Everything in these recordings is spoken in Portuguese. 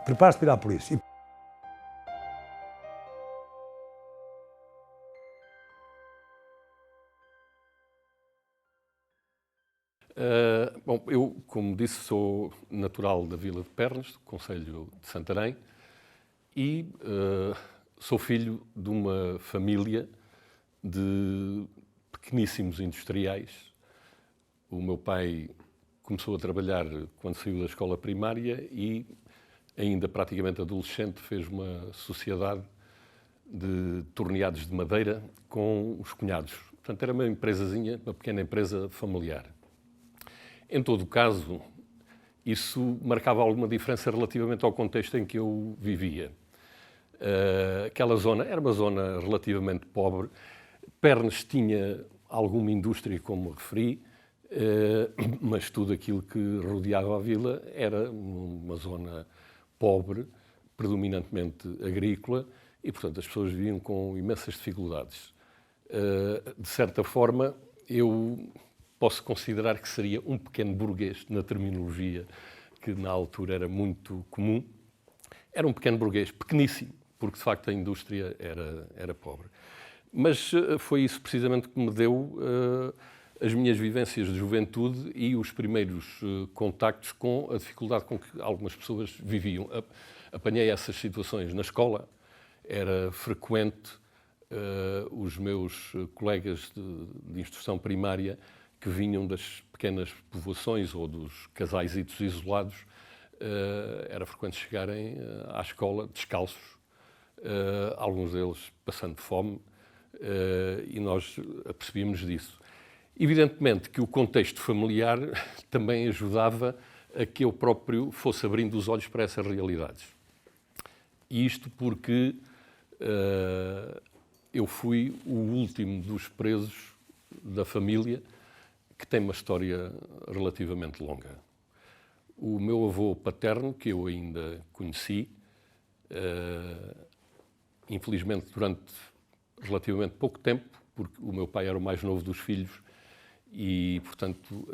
Prepara-se para ir à polícia. Bom, eu, como disse, sou natural da Vila de Pernas, do concelho de Santarém, e sou filho de uma família de pequeníssimos industriais. O meu pai começou a trabalhar quando saiu da escola primária e, ainda praticamente adolescente, fez uma sociedade de torneados de madeira com os cunhados. Portanto, era uma empresazinha, uma pequena empresa familiar. Em todo o caso, isso marcava alguma diferença relativamente ao contexto em que eu vivia. Aquela zona era uma zona relativamente pobre. Pernas tinha alguma indústria, como referi, mas tudo aquilo que rodeava a vila era uma zona pobre, predominantemente agrícola, e, portanto, as pessoas viviam com imensas dificuldades. De certa forma, eu posso considerar que seria um pequeno burguês, na terminologia que na altura era muito comum. Era um pequeno burguês, pequeníssimo, porque de facto a indústria era pobre. Mas foi isso precisamente que me deu as minhas vivências de juventude e os primeiros contactos com a dificuldade com que algumas pessoas viviam. Apanhei essas situações na escola, era frequente os meus colegas de instrução primária que vinham das pequenas povoações ou dos casaizitos isolados, era frequente chegarem à escola descalços, alguns deles passando fome, e nós apercebíamos disso. Evidentemente que o contexto familiar também ajudava a que eu próprio fosse abrindo os olhos para essas realidades. E isto porque eu fui o último dos presos da família, que tem uma história relativamente longa. O meu avô paterno, que eu ainda conheci, infelizmente durante relativamente pouco tempo, porque o meu pai era o mais novo dos filhos e, portanto,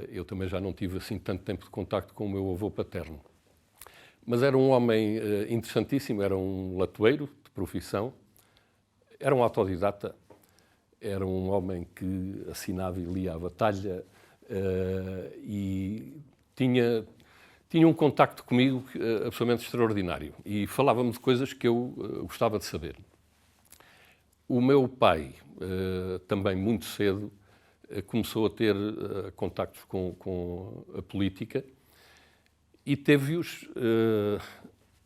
eu também já não tive assim tanto tempo de contacto com o meu avô paterno. Mas era um homem interessantíssimo, era um latoeiro de profissão, era um autodidata, era um homem que assinava e lia a batalha e tinha um contacto comigo absolutamente extraordinário e falava-me de coisas que eu gostava de saber. O meu pai, também muito cedo, começou a ter contactos com a política e teve-os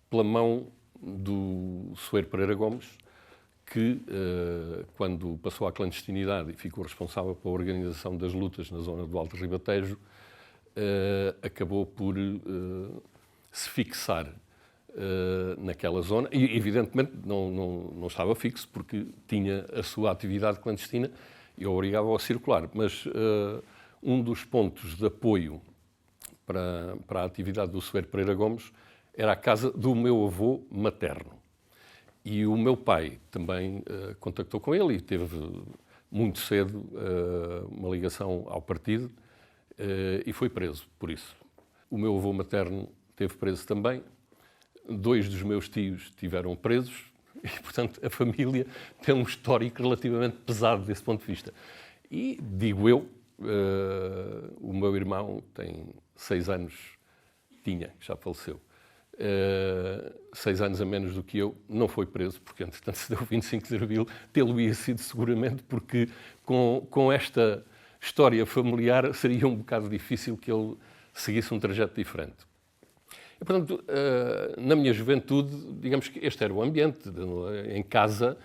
pela mão do Soeiro Pereira Gomes, que, quando passou à clandestinidade e ficou responsável pela organização das lutas na zona do Alto Ribatejo, acabou por se fixar naquela zona e, evidentemente, não estava fixo porque tinha a sua atividade clandestina e obrigava-o a circular. Mas um dos pontos de apoio para a atividade do Soeiro Pereira Gomes era a casa do meu avô materno. E o meu pai também contactou com ele e teve muito cedo uma ligação ao partido e foi preso por isso. O meu avô materno teve preso também. 2 dos meus tios tiveram presos e, portanto, a família tem um histórico relativamente pesado desse ponto de vista. E, digo eu, o meu irmão tem 6 anos, já faleceu, 6 anos a menos do que eu, não foi preso, porque, entretanto, se deu o 25 de Abril, tê-lo-ia sido seguramente, porque com esta história familiar seria um bocado difícil que ele seguisse um trajeto diferente. E, portanto, na minha juventude, digamos que este era o ambiente. Em casa,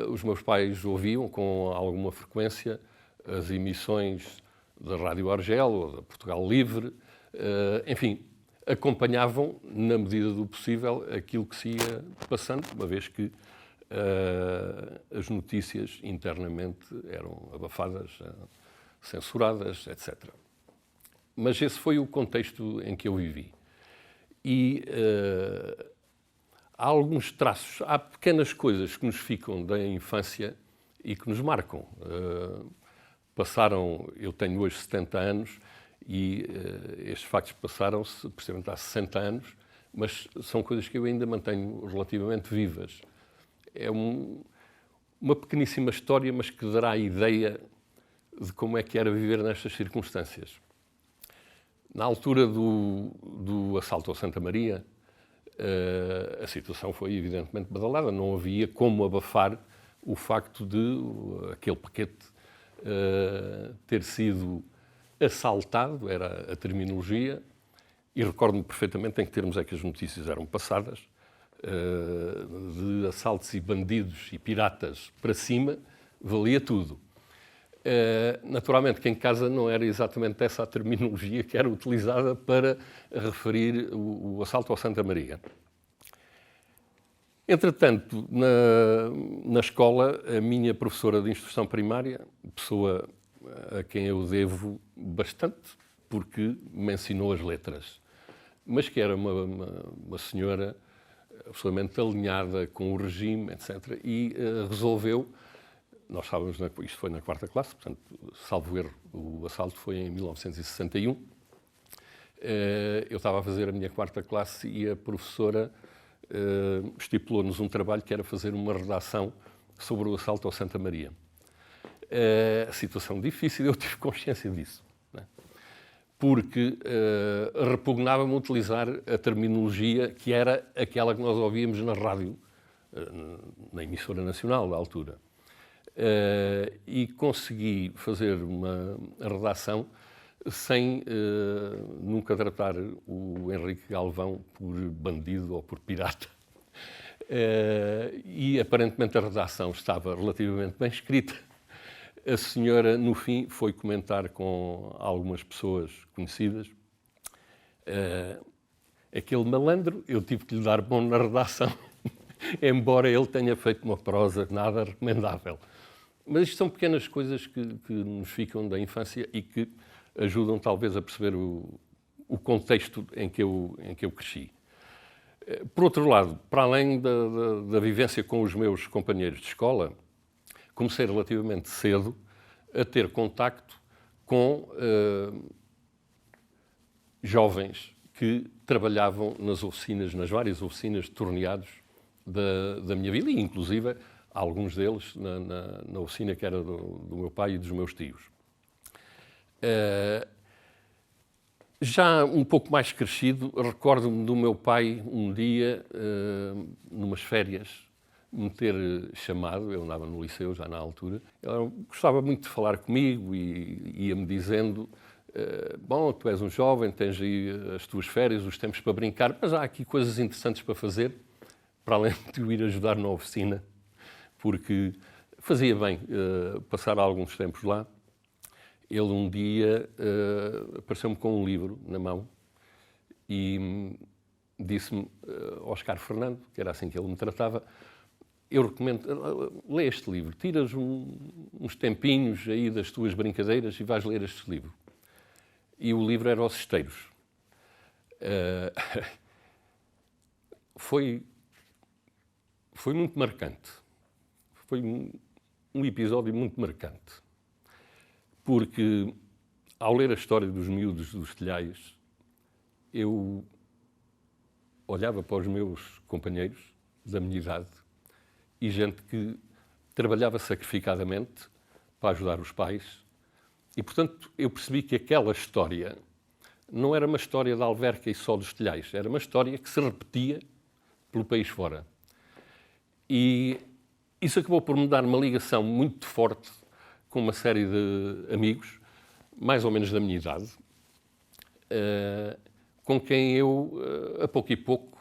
os meus pais ouviam com alguma frequência as emissões da Rádio Argel ou da Portugal Livre, enfim, acompanhavam, na medida do possível, aquilo que se ia passando, uma vez que as notícias internamente eram abafadas, censuradas, etc. Mas esse foi o contexto em que eu vivi. E há alguns traços, há pequenas coisas que nos ficam da infância e que nos marcam. Eu tenho hoje 70 anos E estes factos passaram-se, precisamente há 60 anos, mas são coisas que eu ainda mantenho relativamente vivas. É uma pequeníssima história, mas que dará a ideia de como é que era viver nestas circunstâncias. Na altura do assalto ao Santa Maria, a situação foi evidentemente badalada. Não havia como abafar o facto de aquele paquete ter sido assaltado, era a terminologia, e recordo-me perfeitamente em que termos é que as notícias eram passadas, de assaltos e bandidos e piratas para cima, valia tudo. Naturalmente que em casa não era exatamente essa a terminologia que era utilizada para referir o assalto ao Santa Maria. Entretanto, na escola, a minha professora de instrução primária, pessoa a quem eu devo bastante, porque me ensinou as letras, mas que era uma senhora absolutamente alinhada com o regime, etc., e resolveu, nós estávamos, isto foi na 4ª classe, portanto, salvo erro, o assalto foi em 1961, eu estava a fazer a minha 4ª classe e a professora estipulou-nos um trabalho que era fazer uma redação sobre o assalto ao Santa Maria. A situação difícil, eu tive consciência disso, né? Porque repugnava-me utilizar a terminologia que era aquela que nós ouvíamos na rádio, na emissora nacional da altura. E consegui fazer uma redação sem nunca tratar o Henrique Galvão por bandido ou por pirata. E aparentemente a redação estava relativamente bem escrita. A senhora, no fim, foi comentar com algumas pessoas conhecidas. Aquele malandro, eu tive que lhe dar bom na redação, embora ele tenha feito uma prosa nada recomendável. Mas isto são pequenas coisas que nos ficam da infância e que ajudam talvez a perceber o contexto em que eu cresci. Por outro lado, para além da vivência com os meus companheiros de escola, comecei relativamente cedo a ter contacto com jovens que trabalhavam nas oficinas, nas várias oficinas de torneados da minha vida, e inclusive alguns deles na oficina que era do meu pai e dos meus tios. Já um pouco mais crescido, recordo-me do meu pai um dia, numas férias, me ter chamado, eu andava no liceu já na altura, ele gostava muito de falar comigo e ia-me dizendo, bom, tu és um jovem, tens aí as tuas férias, os tempos para brincar, mas há aqui coisas interessantes para fazer, para além de eu ir ajudar na oficina, porque fazia bem passar alguns tempos lá. Ele um dia apareceu-me com um livro na mão e disse-me, Oscar Fernando, que era assim que ele me tratava, eu recomendo, lê este livro, tiras uns tempinhos aí das tuas brincadeiras e vais ler este livro. E o livro era Os Esteiros. Foi muito marcante. Foi um episódio muito marcante. Porque, ao ler a história dos miúdos dos telhais, eu olhava para os meus companheiros da minha idade e gente que trabalhava sacrificadamente para ajudar os pais. E, portanto, eu percebi que aquela história não era uma história da alverca e só dos telhais, era uma história que se repetia pelo país fora. E isso acabou por me dar uma ligação muito forte com uma série de amigos, mais ou menos da minha idade, com quem eu, a pouco e pouco,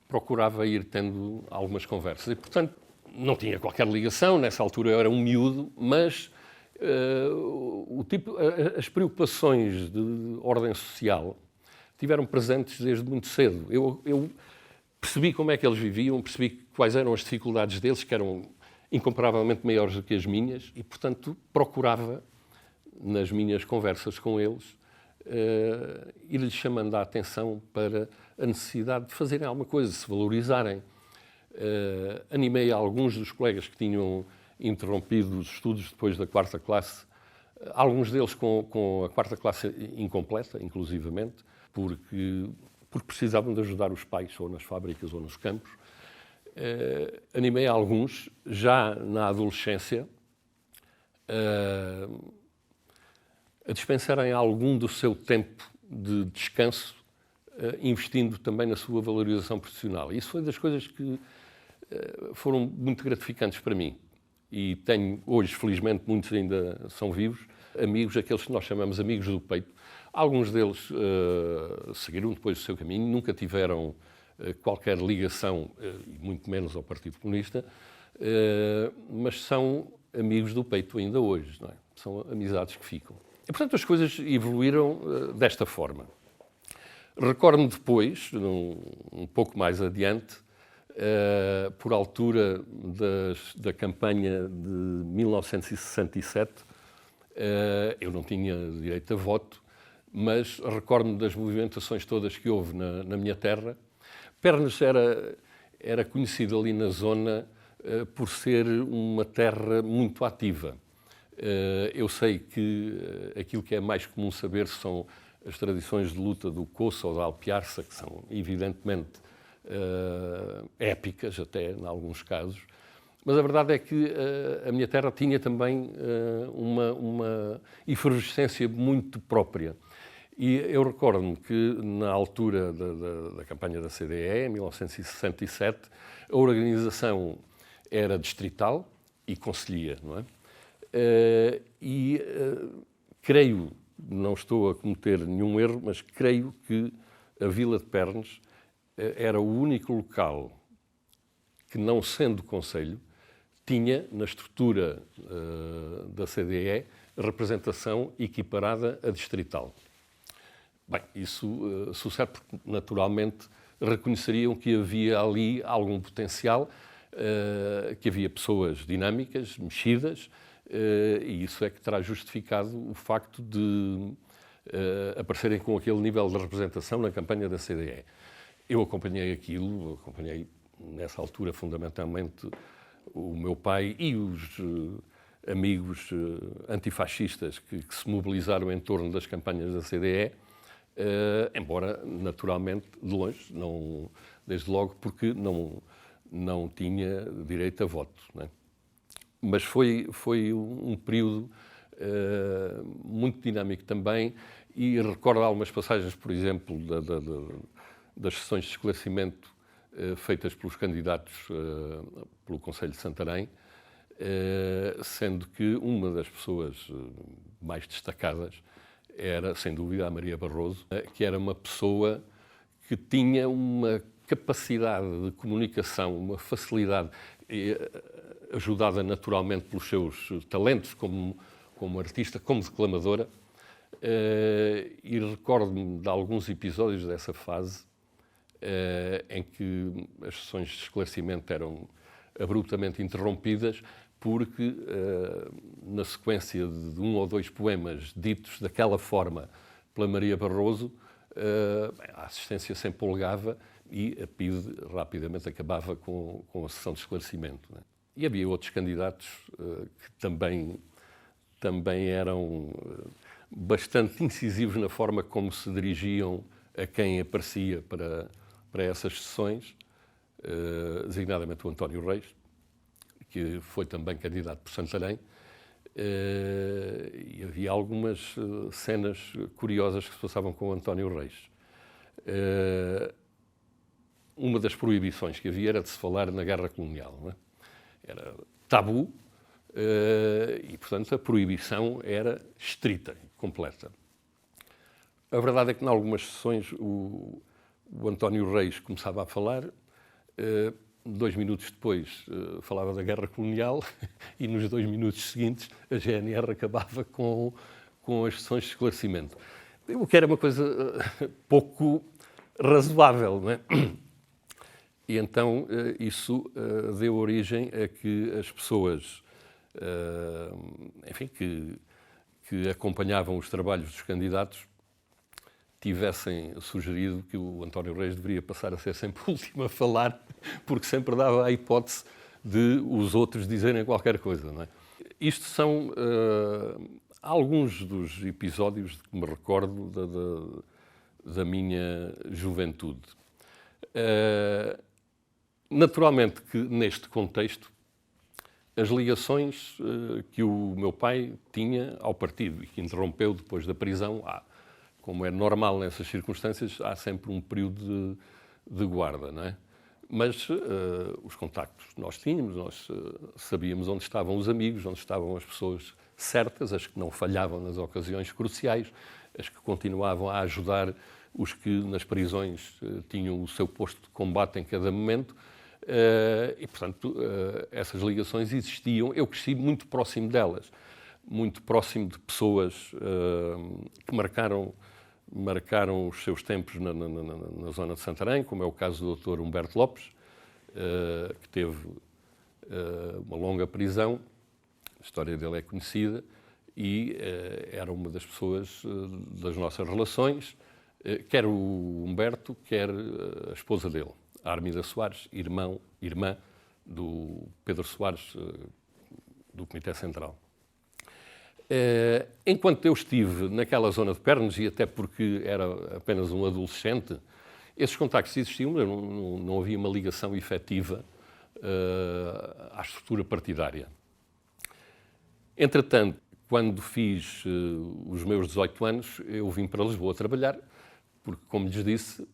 procurava ir tendo algumas conversas. E, portanto, não tinha qualquer ligação, nessa altura eu era um miúdo, mas as preocupações de ordem social tiveram presentes desde muito cedo. Eu percebi como é que eles viviam, percebi quais eram as dificuldades deles, que eram incomparavelmente maiores do que as minhas, e, portanto, procurava, nas minhas conversas com eles, ir-lhes chamando a atenção para a necessidade de fazerem alguma coisa, de se valorizarem. Animei alguns dos colegas que tinham interrompido os estudos depois da 4ª classe alguns deles com a quarta classe incompleta, inclusivamente, porque precisavam de ajudar os pais, ou nas fábricas ou nos campos. Animei alguns, já na adolescência, a dispensarem algum do seu tempo de descanso, investindo também na sua valorização profissional. Isso foi das coisas que foram muito gratificantes para mim. E tenho hoje, felizmente, muitos ainda são vivos, amigos, aqueles que nós chamamos amigos do peito. Alguns deles seguiram depois o seu caminho, nunca tiveram qualquer ligação, e muito menos ao Partido Comunista, mas são amigos do peito ainda hoje, não é? São amizades que ficam. E, portanto, as coisas evoluíram desta forma. Recordo-me depois, um pouco mais adiante, por altura da campanha de 1967, eu não tinha direito a voto, mas recordo-me das movimentações todas que houve na minha terra. Pernas era conhecido ali na zona por ser uma terra muito ativa. Eu sei que aquilo que é mais comum saber são as tradições de luta do Coço ou da Alpiarça, que são evidentemente épicas até, em alguns casos, mas a verdade é que a minha terra tinha também uma efervescência muito própria. E eu recordo-me que, na altura da campanha da CDE, em 1967, a organização era distrital e concelhia, não é? Creio, não estou a cometer nenhum erro, mas creio que a Vila de Pernes era o único local que, não sendo concelho, tinha, na estrutura da CDE, representação equiparada a distrital. Bem, isso sucede porque, naturalmente, reconheceriam que havia ali algum potencial, que havia pessoas dinâmicas, mexidas, e isso é que terá justificado o facto de aparecerem com aquele nível de representação na campanha da CDE. Eu acompanhei aquilo, nessa altura fundamentalmente o meu pai e os amigos antifascistas que se mobilizaram em torno das campanhas da CDE, embora naturalmente de longe, não, desde logo porque não tinha direito a voto, não é? Mas foi um período muito dinâmico também, e recordo algumas passagens, por exemplo, das sessões de esclarecimento feitas pelos candidatos pelo Conselho de Santarém, sendo que uma das pessoas mais destacadas era, sem dúvida, a Maria Barroso, que era uma pessoa que tinha uma capacidade de comunicação, uma facilidade, ajudada naturalmente pelos seus talentos como artista, como declamadora, e recordo-me de alguns episódios dessa fase em que as sessões de esclarecimento eram abruptamente interrompidas porque, na sequência de um ou dois poemas ditos daquela forma pela Maria Barroso, a assistência se empolgava e a PIDE rapidamente acabava com a sessão de esclarecimento, não é? E havia outros candidatos que também eram bastante incisivos na forma como se dirigiam a quem aparecia para essas sessões, designadamente o António Reis, que foi também candidato por Santarém, e havia algumas cenas curiosas que se passavam com o António Reis. Uma das proibições que havia era de se falar na guerra colonial, não é? Era tabu, e, portanto, a proibição era estrita e completa. A verdade é que, em algumas sessões, o António Reis começava a falar, 2 minutos depois falava da guerra colonial e, nos 2 minutos seguintes, a GNR acabava com as sessões de esclarecimento. O que era uma coisa pouco razoável, não é? E então isso deu origem a que as pessoas, enfim, que acompanhavam os trabalhos dos candidatos tivessem sugerido que o António Reis deveria passar a ser sempre o último a falar, porque sempre dava a hipótese de os outros dizerem qualquer coisa, não é? Isto são há alguns dos episódios que me recordo da minha juventude. Naturalmente que neste contexto as ligações que o meu pai tinha ao partido e que interrompeu depois da prisão, como é normal nessas circunstâncias, há sempre um período de guarda, não é? Mas os contactos nós tínhamos, nós sabíamos onde estavam os amigos, onde estavam as pessoas certas, as que não falhavam nas ocasiões cruciais, as que continuavam a ajudar os que nas prisões tinham o seu posto de combate em cada momento. E, portanto, essas ligações existiam. Eu cresci muito próximo delas, muito próximo de pessoas que marcaram os seus tempos na zona de Santarém, como é o caso do Dr. Humberto Lopes, que teve uma longa prisão. A história dele é conhecida e era uma das pessoas das nossas relações, quer o Humberto, quer a esposa dele, a Armida Soares, irmã do Pedro Soares, do Comitê Central. Enquanto eu estive naquela zona de Pernes, e até porque era apenas um adolescente, esses contactos existiam, mas não havia uma ligação efetiva à estrutura partidária. Entretanto, quando fiz os meus 18 anos, eu vim para Lisboa trabalhar, porque, como lhes disse,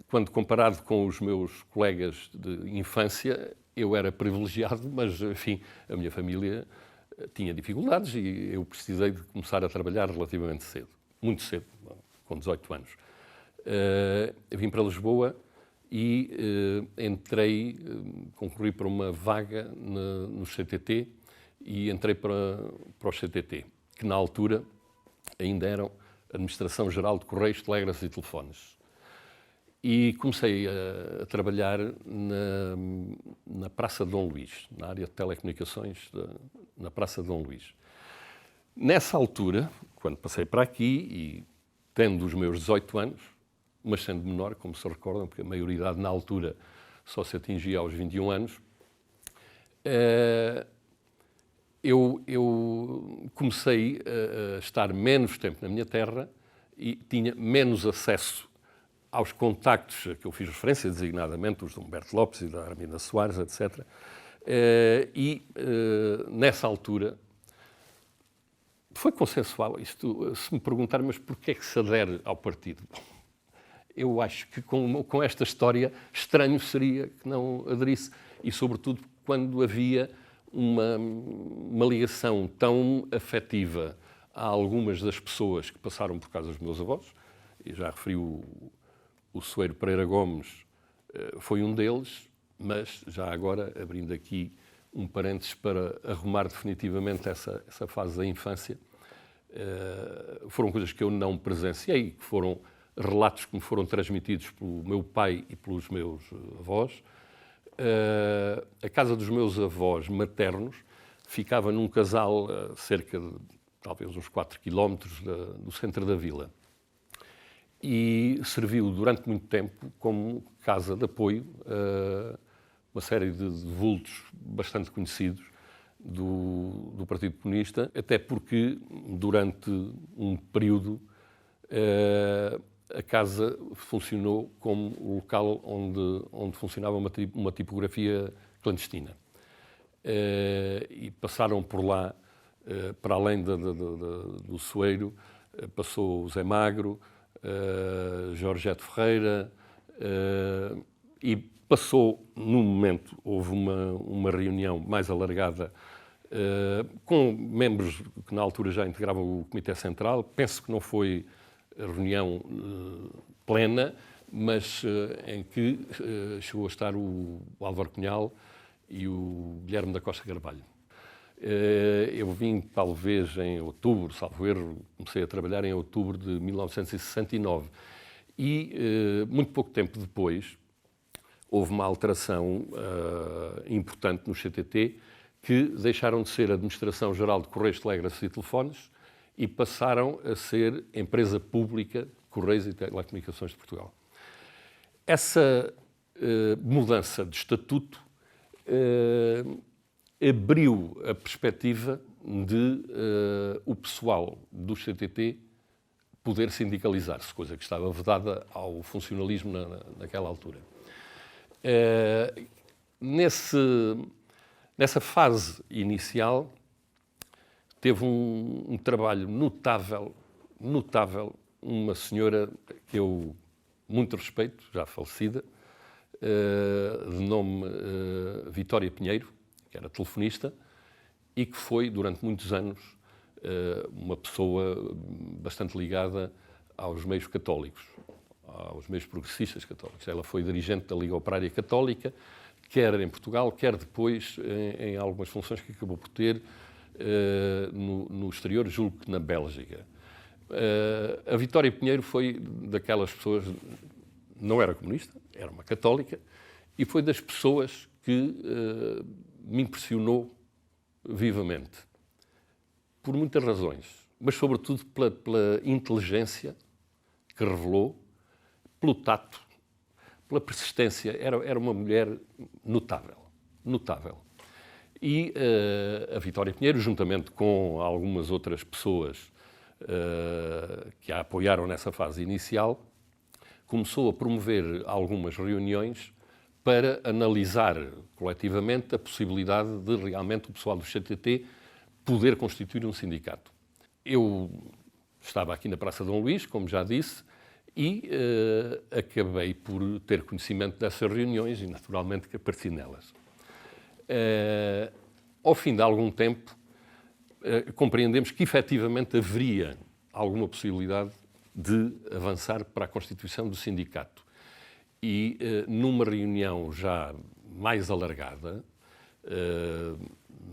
quando comparado com os meus colegas de infância, eu era privilegiado, mas, enfim, a minha família tinha dificuldades e eu precisei de começar a trabalhar relativamente cedo, muito cedo, com 18 anos. Vim para Lisboa e concorri para uma vaga no CTT e entrei para o CTT, que na altura ainda eram Administração Geral de Correios, Telégrafos e Telefones. E comecei a trabalhar na Praça de Dom Luís, na área de telecomunicações, na Praça de Dom Luís. Nessa altura, quando passei para aqui e tendo os meus 18 anos, mas sendo menor, como se recordam, porque a maioridade na altura só se atingia aos 21 anos, eu comecei a estar menos tempo na minha terra e tinha menos acesso aos contactos a que eu fiz referência, designadamente os de Humberto Lopes e da Armida Soares, etc. Nessa altura, foi consensual isto. Se me perguntarem, mas porquê é que se adere ao partido? Eu acho que com esta história, estranho seria que não aderisse. E, sobretudo, quando havia uma ligação tão afetiva a algumas das pessoas que passaram por casa dos meus avós, e já referi o Soeiro Pereira Gomes, foi um deles, mas já agora, abrindo aqui um parênteses para arrumar definitivamente essa fase da infância, foram coisas que eu não presenciei, que foram relatos que me foram transmitidos pelo meu pai e pelos meus avós. A casa dos meus avós maternos ficava num casal a cerca de, talvez, uns 4 quilómetros do centro da vila. E serviu durante muito tempo como casa de apoio a uma série de vultos bastante conhecidos do Partido Comunista, até porque durante um período a casa funcionou como o local onde funcionava uma tipografia clandestina. E passaram por lá, para além do Soeiro, passou o Zé Magro, Jorgete Ferreira, e passou, num momento, houve uma reunião mais alargada com membros que na altura já integravam o Comitê Central. Penso que não foi reunião plena, mas em que chegou a estar o Álvaro Cunhal e o Guilherme da Costa Carvalho. Eu vim, talvez, em outubro, salvo erro, comecei a trabalhar em outubro de 1969. E, muito pouco tempo depois, houve uma alteração importante no CTT, que deixaram de ser Administração Geral de Correios, Telégrafos e Telefones e passaram a ser Empresa Pública de Correios e Telecomunicações de Portugal. Essa mudança de estatuto abriu a perspectiva de o pessoal do CTT poder sindicalizar-se, coisa que estava vedada ao funcionalismo naquela altura. Nessa fase inicial, teve um trabalho notável, uma senhora que eu muito respeito, já falecida, de nome Vitória Pinheiro, que era telefonista, e que foi, durante muitos anos, uma pessoa bastante ligada aos meios católicos, aos meios progressistas católicos. Ela foi dirigente da Liga Operária Católica, quer em Portugal, quer depois em algumas funções que acabou por ter no exterior, julgo que na Bélgica. A Vitória Pinheiro foi daquelas pessoas, não era comunista, era uma católica, e foi das pessoas que me impressionou vivamente. Por muitas razões, mas sobretudo pela inteligência que revelou, pelo tato, pela persistência. Era uma mulher notável. E a Vitória Pinheiro, juntamente com algumas outras pessoas que a apoiaram nessa fase inicial, começou a promover algumas reuniões para analisar coletivamente a possibilidade de realmente o pessoal do CTT poder constituir um sindicato. Eu estava aqui na Praça Dom Luís, como já disse, e acabei por ter conhecimento dessas reuniões e, naturalmente, que apareci nelas. Ao fim de algum tempo, compreendemos que, efetivamente, haveria alguma possibilidade de avançar para a constituição do sindicato. E, numa reunião já mais alargada,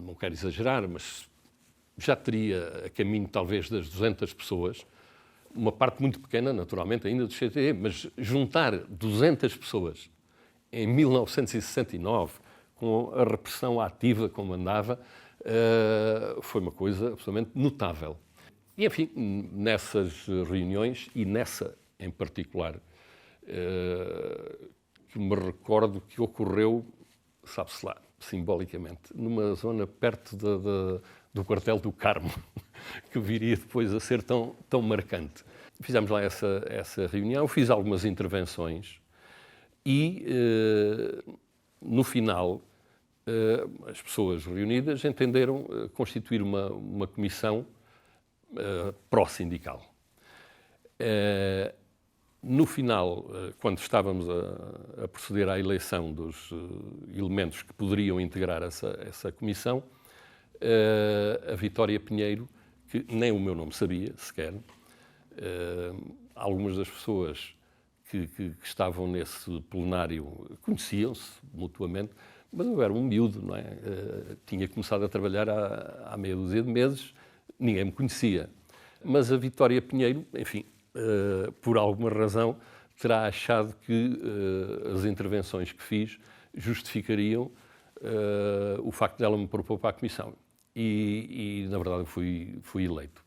não quero exagerar, mas já teria a caminho, talvez, das 200 pessoas, uma parte muito pequena, naturalmente, ainda do CTT, mas juntar 200 pessoas em 1969, com a repressão ativa como andava, foi uma coisa absolutamente notável. E, enfim, nessas reuniões, e nessa em particular, que me recordo que ocorreu, sabe-se lá, simbolicamente, numa zona perto do quartel do Carmo, que viria depois a ser tão marcante. Fizemos lá essa reunião, fiz algumas intervenções e, no final, as pessoas reunidas entenderam constituir uma comissão pró-sindical. No final, quando estávamos a proceder à eleição dos elementos que poderiam integrar essa comissão, a Vitória Pinheiro, que nem o meu nome sabia sequer, algumas das pessoas que estavam nesse plenário conheciam-se mutuamente, mas eu era um miúdo, não é? Tinha começado a trabalhar há meia dúzia de meses, ninguém me conhecia. Mas a Vitória Pinheiro, enfim, por alguma razão, terá achado que as intervenções que fiz justificariam o facto dela me propor para a comissão. E na verdade, fui eleito.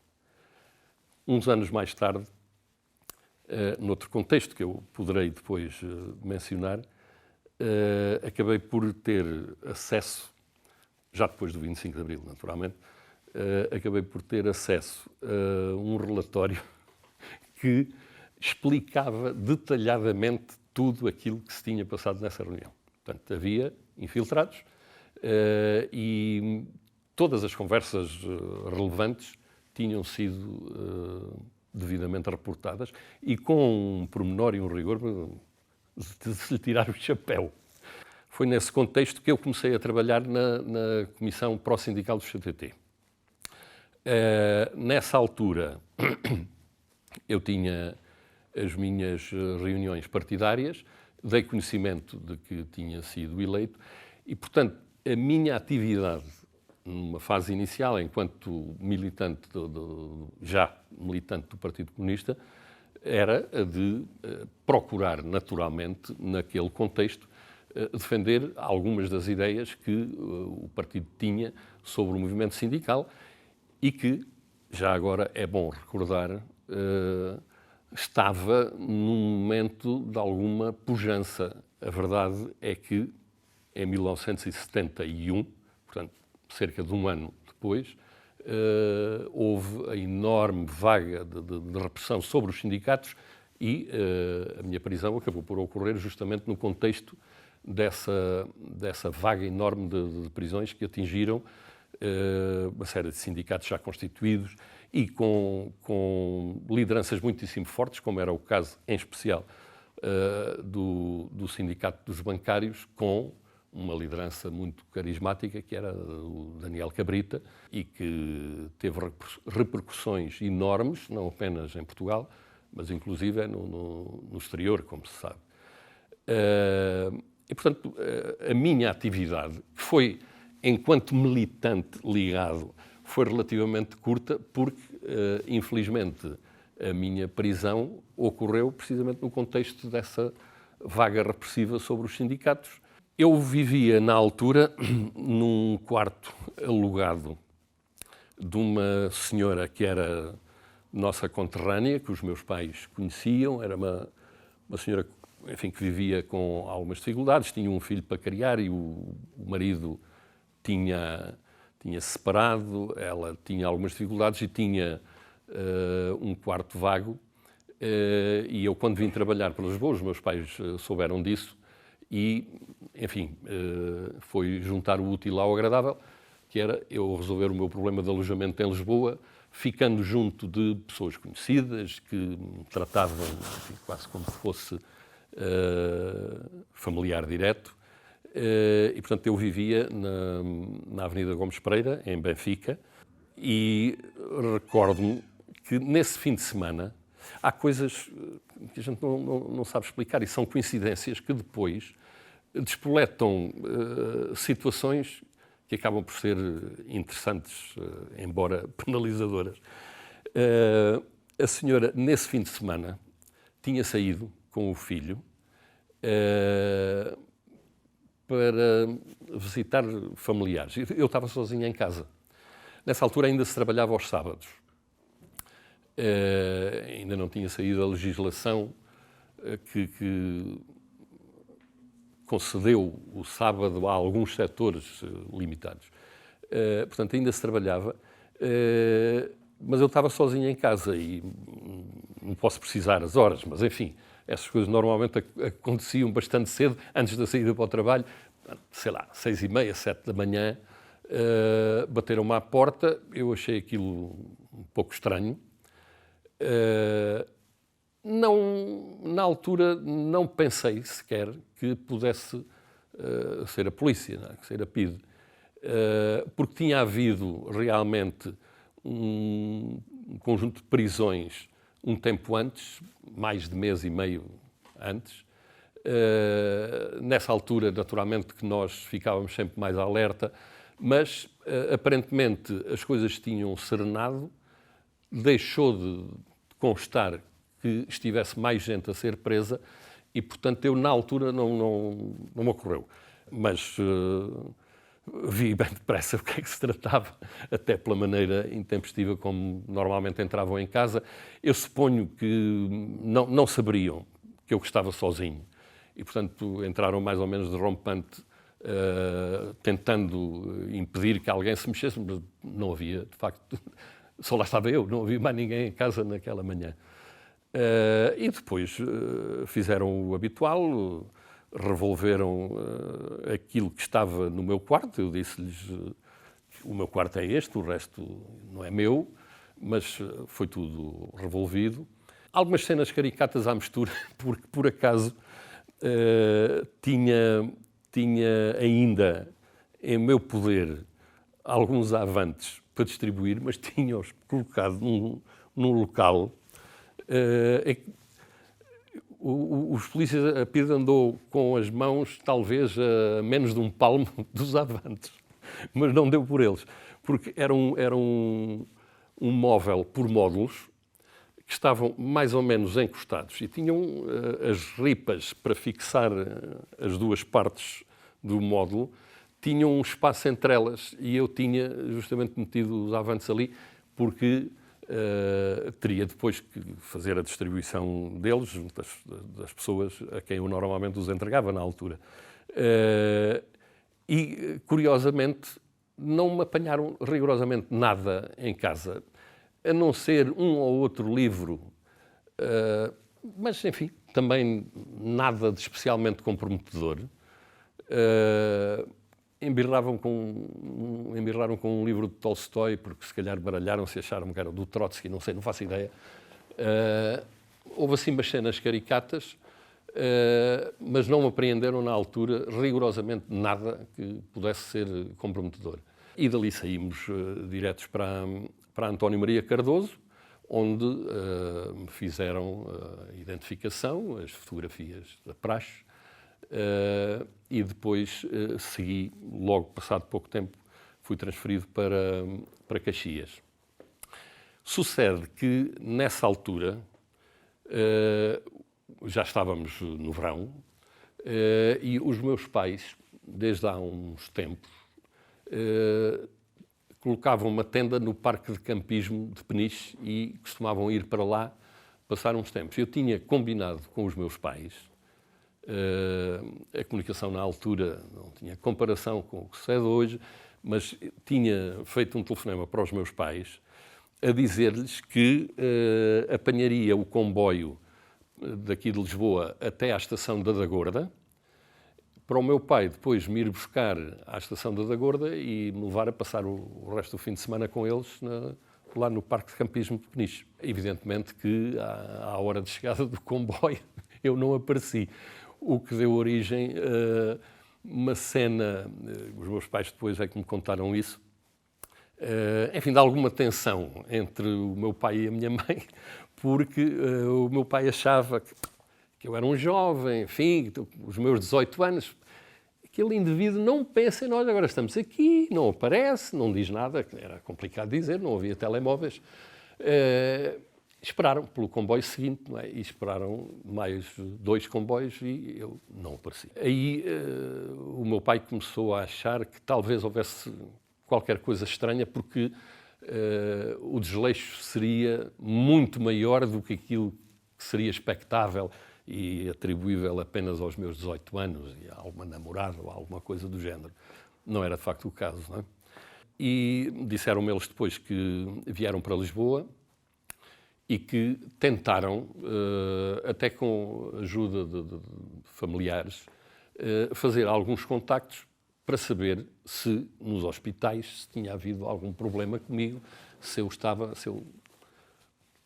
Uns anos mais tarde, noutro contexto que eu poderei depois mencionar, acabei por ter acesso, já depois do 25 de Abril, naturalmente, acabei por ter acesso a um relatório que explicava detalhadamente tudo aquilo que se tinha passado nessa reunião. Portanto, havia infiltrados e todas as conversas relevantes tinham sido devidamente reportadas e com um pormenor e um rigor de se lhe tirar o chapéu. Foi nesse contexto que eu comecei a trabalhar na Comissão Pró-Sindical do CTT. Nessa altura, eu tinha as minhas reuniões partidárias, dei conhecimento de que tinha sido eleito e, portanto, a minha atividade numa fase inicial, enquanto militante, já militante do Partido Comunista, era a de procurar, naturalmente, naquele contexto, defender algumas das ideias que o partido tinha sobre o movimento sindical e que, já agora é bom recordar, estava num momento de alguma pujança. A verdade é que, em 1971, portanto, cerca de um ano depois, houve a enorme vaga de repressão sobre os sindicatos e a minha prisão acabou por ocorrer justamente no contexto dessa vaga enorme de prisões que atingiram uma série de sindicatos já constituídos e com lideranças muitíssimo fortes, como era o caso, em especial, do Sindicato dos Bancários, com uma liderança muito carismática, que era o Daniel Cabrita, e que teve repercussões enormes, não apenas em Portugal, mas inclusive no exterior, como se sabe. E, portanto, a minha atividade, que foi, enquanto militante ligado, foi relativamente curta, porque, infelizmente, a minha prisão ocorreu precisamente no contexto dessa vaga repressiva sobre os sindicatos. Eu vivia, na altura, num quarto alugado de uma senhora que era nossa conterrânea, que os meus pais conheciam. Era uma senhora, enfim, que vivia com algumas dificuldades, tinha um filho para criar e o marido tinha separado, ela tinha algumas dificuldades e tinha um quarto vago. E eu, quando vim trabalhar para Lisboa, os meus pais souberam disso e, enfim, foi juntar o útil ao agradável, que era eu resolver o meu problema de alojamento em Lisboa, ficando junto de pessoas conhecidas, que me tratavam, enfim, quase como se fosse familiar direto. E, portanto, eu vivia na Avenida Gomes Pereira, em Benfica, e recordo-me que nesse fim de semana há coisas que a gente não sabe explicar e são coincidências que depois despoletam situações que acabam por ser interessantes, embora penalizadoras. A senhora, nesse fim de semana, tinha saído com o filho para visitar familiares. Eu estava sozinho em casa. Nessa altura ainda se trabalhava aos sábados. Ainda não tinha saído a legislação que concedeu o sábado a alguns setores limitados. Portanto, ainda se trabalhava, mas eu estava sozinho em casa e não posso precisar as horas, mas enfim, essas coisas normalmente aconteciam bastante cedo, antes da saída para o trabalho, sei lá, 6h30, 7 da manhã, bateram-me à porta, eu achei aquilo um pouco estranho. Na altura não pensei sequer que pudesse ser a polícia, não é? Que ser a PIDE, porque tinha havido realmente um conjunto de prisões um tempo antes, mais de mês e meio antes. Nessa altura, naturalmente, que nós ficávamos sempre mais alerta, mas aparentemente as coisas tinham serenado, deixou de constar que estivesse mais gente a ser presa e, portanto, eu na altura não me ocorreu. Mas vi bem depressa o que é que se tratava, até pela maneira intempestiva como normalmente entravam em casa. Eu suponho que não saberiam que eu estava sozinho e, portanto, entraram mais ou menos de rompante, tentando impedir que alguém se mexesse, mas não havia, de facto, só lá estava eu, não havia mais ninguém em casa naquela manhã. E depois fizeram o habitual, revolveram aquilo que estava no meu quarto. Eu disse-lhes que o meu quarto é este, o resto não é meu, mas foi tudo revolvido. Algumas cenas caricatas à mistura, porque por acaso tinha ainda em meu poder alguns avantes para distribuir, mas tinha-os colocado num local. Os polícias, a PIDE andou com as mãos talvez a menos de um palmo dos avantes, mas não deu por eles, porque era um móvel por módulos que estavam mais ou menos encostados e tinham as ripas para fixar as duas partes do módulo, tinham um espaço entre elas e eu tinha justamente metido os avantes ali porque teria depois que fazer a distribuição deles junto das pessoas a quem eu normalmente os entregava na altura. E, curiosamente, não me apanharam rigorosamente nada em casa, a não ser um ou outro livro, mas, enfim, também nada de especialmente comprometedor. Embirraram com um livro de Tolstói, porque se calhar baralharam-se e acharam que era do Trotsky, não sei, não faço ideia. Houve assim umas cenas caricatas, mas não me apreenderam na altura rigorosamente nada que pudesse ser comprometedor. E dali saímos diretos para António Maria Cardoso, onde me fizeram a identificação, as fotografias da praxe, e depois segui, logo passado pouco tempo, fui transferido para Caxias. Sucede que, nessa altura, já estávamos no verão, e os meus pais, desde há uns tempos, colocavam uma tenda no parque de campismo de Peniche e costumavam ir para lá passar uns tempos. Eu tinha combinado com os meus pais, a comunicação na altura não tinha comparação com o que sucede hoje, mas tinha feito um telefonema para os meus pais a dizer-lhes que apanharia o comboio daqui de Lisboa até à estação da Gorda, para o meu pai depois me ir buscar à estação da Gorda e me levar a passar o resto do fim de semana com eles lá no Parque de Campismo de Peniche. Evidentemente que à hora de chegada do comboio eu não apareci, o que deu origem a uma cena, os meus pais depois é que me contaram isso, enfim, de alguma tensão entre o meu pai e a minha mãe, porque o meu pai achava que eu era um jovem, enfim, os meus 18 anos, aquele indivíduo não pensa em nós, agora estamos aqui, não aparece, não diz nada, era complicado dizer, não havia telemóveis. Esperaram pelo comboio seguinte, não é? E esperaram mais 2 comboios e eu não apareci. Aí o meu pai começou a achar que talvez houvesse qualquer coisa estranha, porque o desleixo seria muito maior do que aquilo que seria expectável e atribuível apenas aos meus 18 anos e a alguma namorada ou alguma coisa do género. Não era de facto o caso, não é? E disseram-me eles depois que vieram para Lisboa e que tentaram, até com a ajuda de familiares, fazer alguns contactos para saber se nos hospitais se tinha havido algum problema comigo, se eu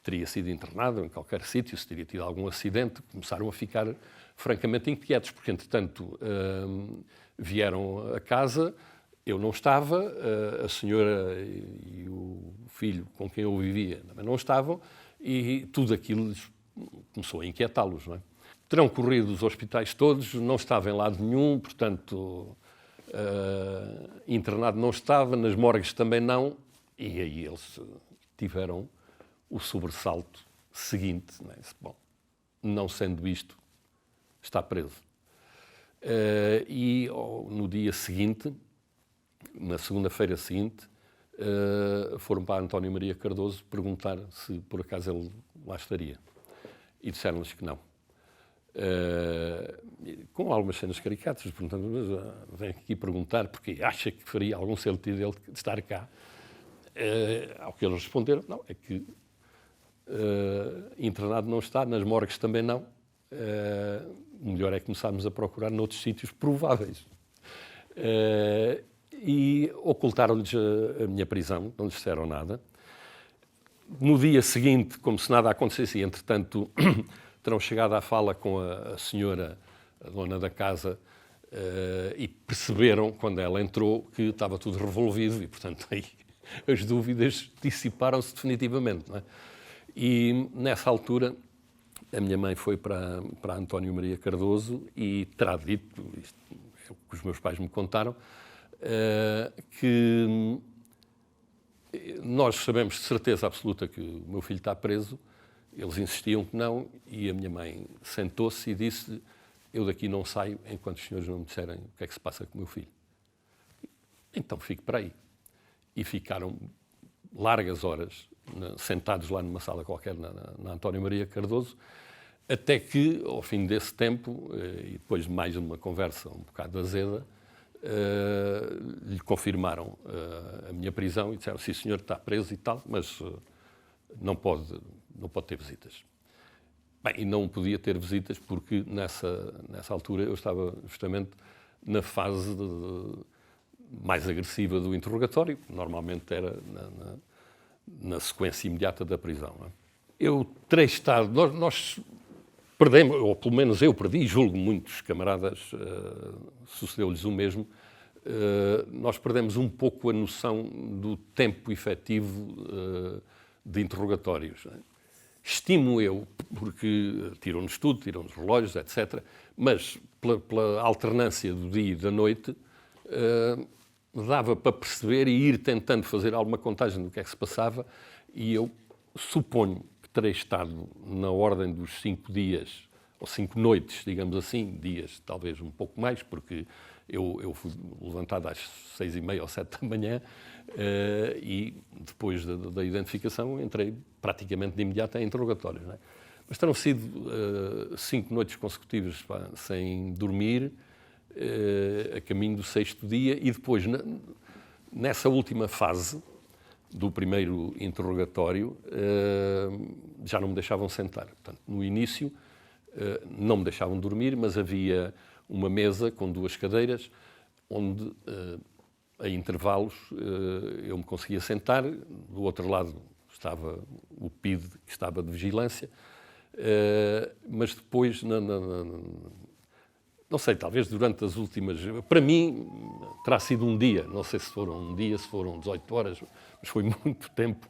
teria sido internado em qualquer sítio, se teria tido algum acidente. Começaram a ficar francamente inquietos, porque, entretanto, vieram a casa, eu não estava, a senhora e o filho com quem eu vivia também não estavam, e tudo aquilo começou a inquietá-los, não é? Terão corrido os hospitais todos, não estava em lado nenhum, portanto, internado não estava, nas morgues também não, e aí eles tiveram o sobressalto seguinte, não é? Bom, não sendo isto, está preso. E no dia seguinte, na segunda-feira seguinte, foram para António Maria Cardoso perguntar se por acaso ele lá estaria. E disseram-lhes que não. Com algumas cenas caricatas, perguntando, mas vem aqui perguntar porque acha que faria algum sentido ele estar cá. Ao que eles responderam, não, é que internado não está, nas morgues também não. O melhor é começarmos a procurar noutros sítios prováveis. E ocultaram-lhes a minha prisão, não lhes disseram nada. No dia seguinte, como se nada acontecesse, entretanto, terão chegado à fala com a senhora, a dona da casa, e perceberam, quando ela entrou, que estava tudo revolvido e, portanto, aí as dúvidas dissiparam-se definitivamente, não é? E, nessa altura, a minha mãe foi para António Maria Cardoso e terá dito, isto é o que os meus pais me contaram, que nós sabemos de certeza absoluta que o meu filho está preso, eles insistiam que não, e a minha mãe sentou-se e disse: eu daqui não saio enquanto os senhores não me disserem o que é que se passa com o meu filho. Então fico para aí. E ficaram largas horas sentados lá numa sala qualquer na António Maria Cardoso, até que, ao fim desse tempo, e depois de mais uma conversa um bocado azeda, lhe confirmaram a minha prisão e disseram: sim, senhor, está preso e tal, mas não pode ter visitas. Bem, e não podia ter visitas porque nessa altura eu estava justamente na fase mais agressiva do interrogatório, que normalmente era na sequência imediata da prisão. Não é? Eu terei estado... Nós perdemos, ou pelo menos eu perdi, julgo muitos camaradas, sucedeu-lhes o mesmo, nós perdemos um pouco a noção do tempo efetivo de interrogatórios. Não é? Estimo eu, porque tiram-nos tudo, tiram-nos relógios, etc., mas pela alternância do dia e da noite, dava para perceber e ir tentando fazer alguma contagem do que é que se passava, e eu suponho que terei estado na ordem dos 5 dias, ou 5 noites, digamos assim, dias talvez um pouco mais, porque eu fui levantado às 6h30 ou 7 da manhã, e depois da identificação entrei praticamente de imediato em interrogatórios. Não é? Mas terão sido 5 noites consecutivas sem dormir, a caminho do 6º dia, e depois, nessa última fase do primeiro interrogatório, já não me deixavam sentar. Portanto, no início não me deixavam dormir, mas havia uma mesa com 2 cadeiras, onde a intervalos eu me conseguia sentar. Do outro lado estava o PID, que estava de vigilância, mas depois, não sei, talvez durante as últimas... Para mim, terá sido um dia, não sei se foram um dia, se foram 18 horas, mas foi muito tempo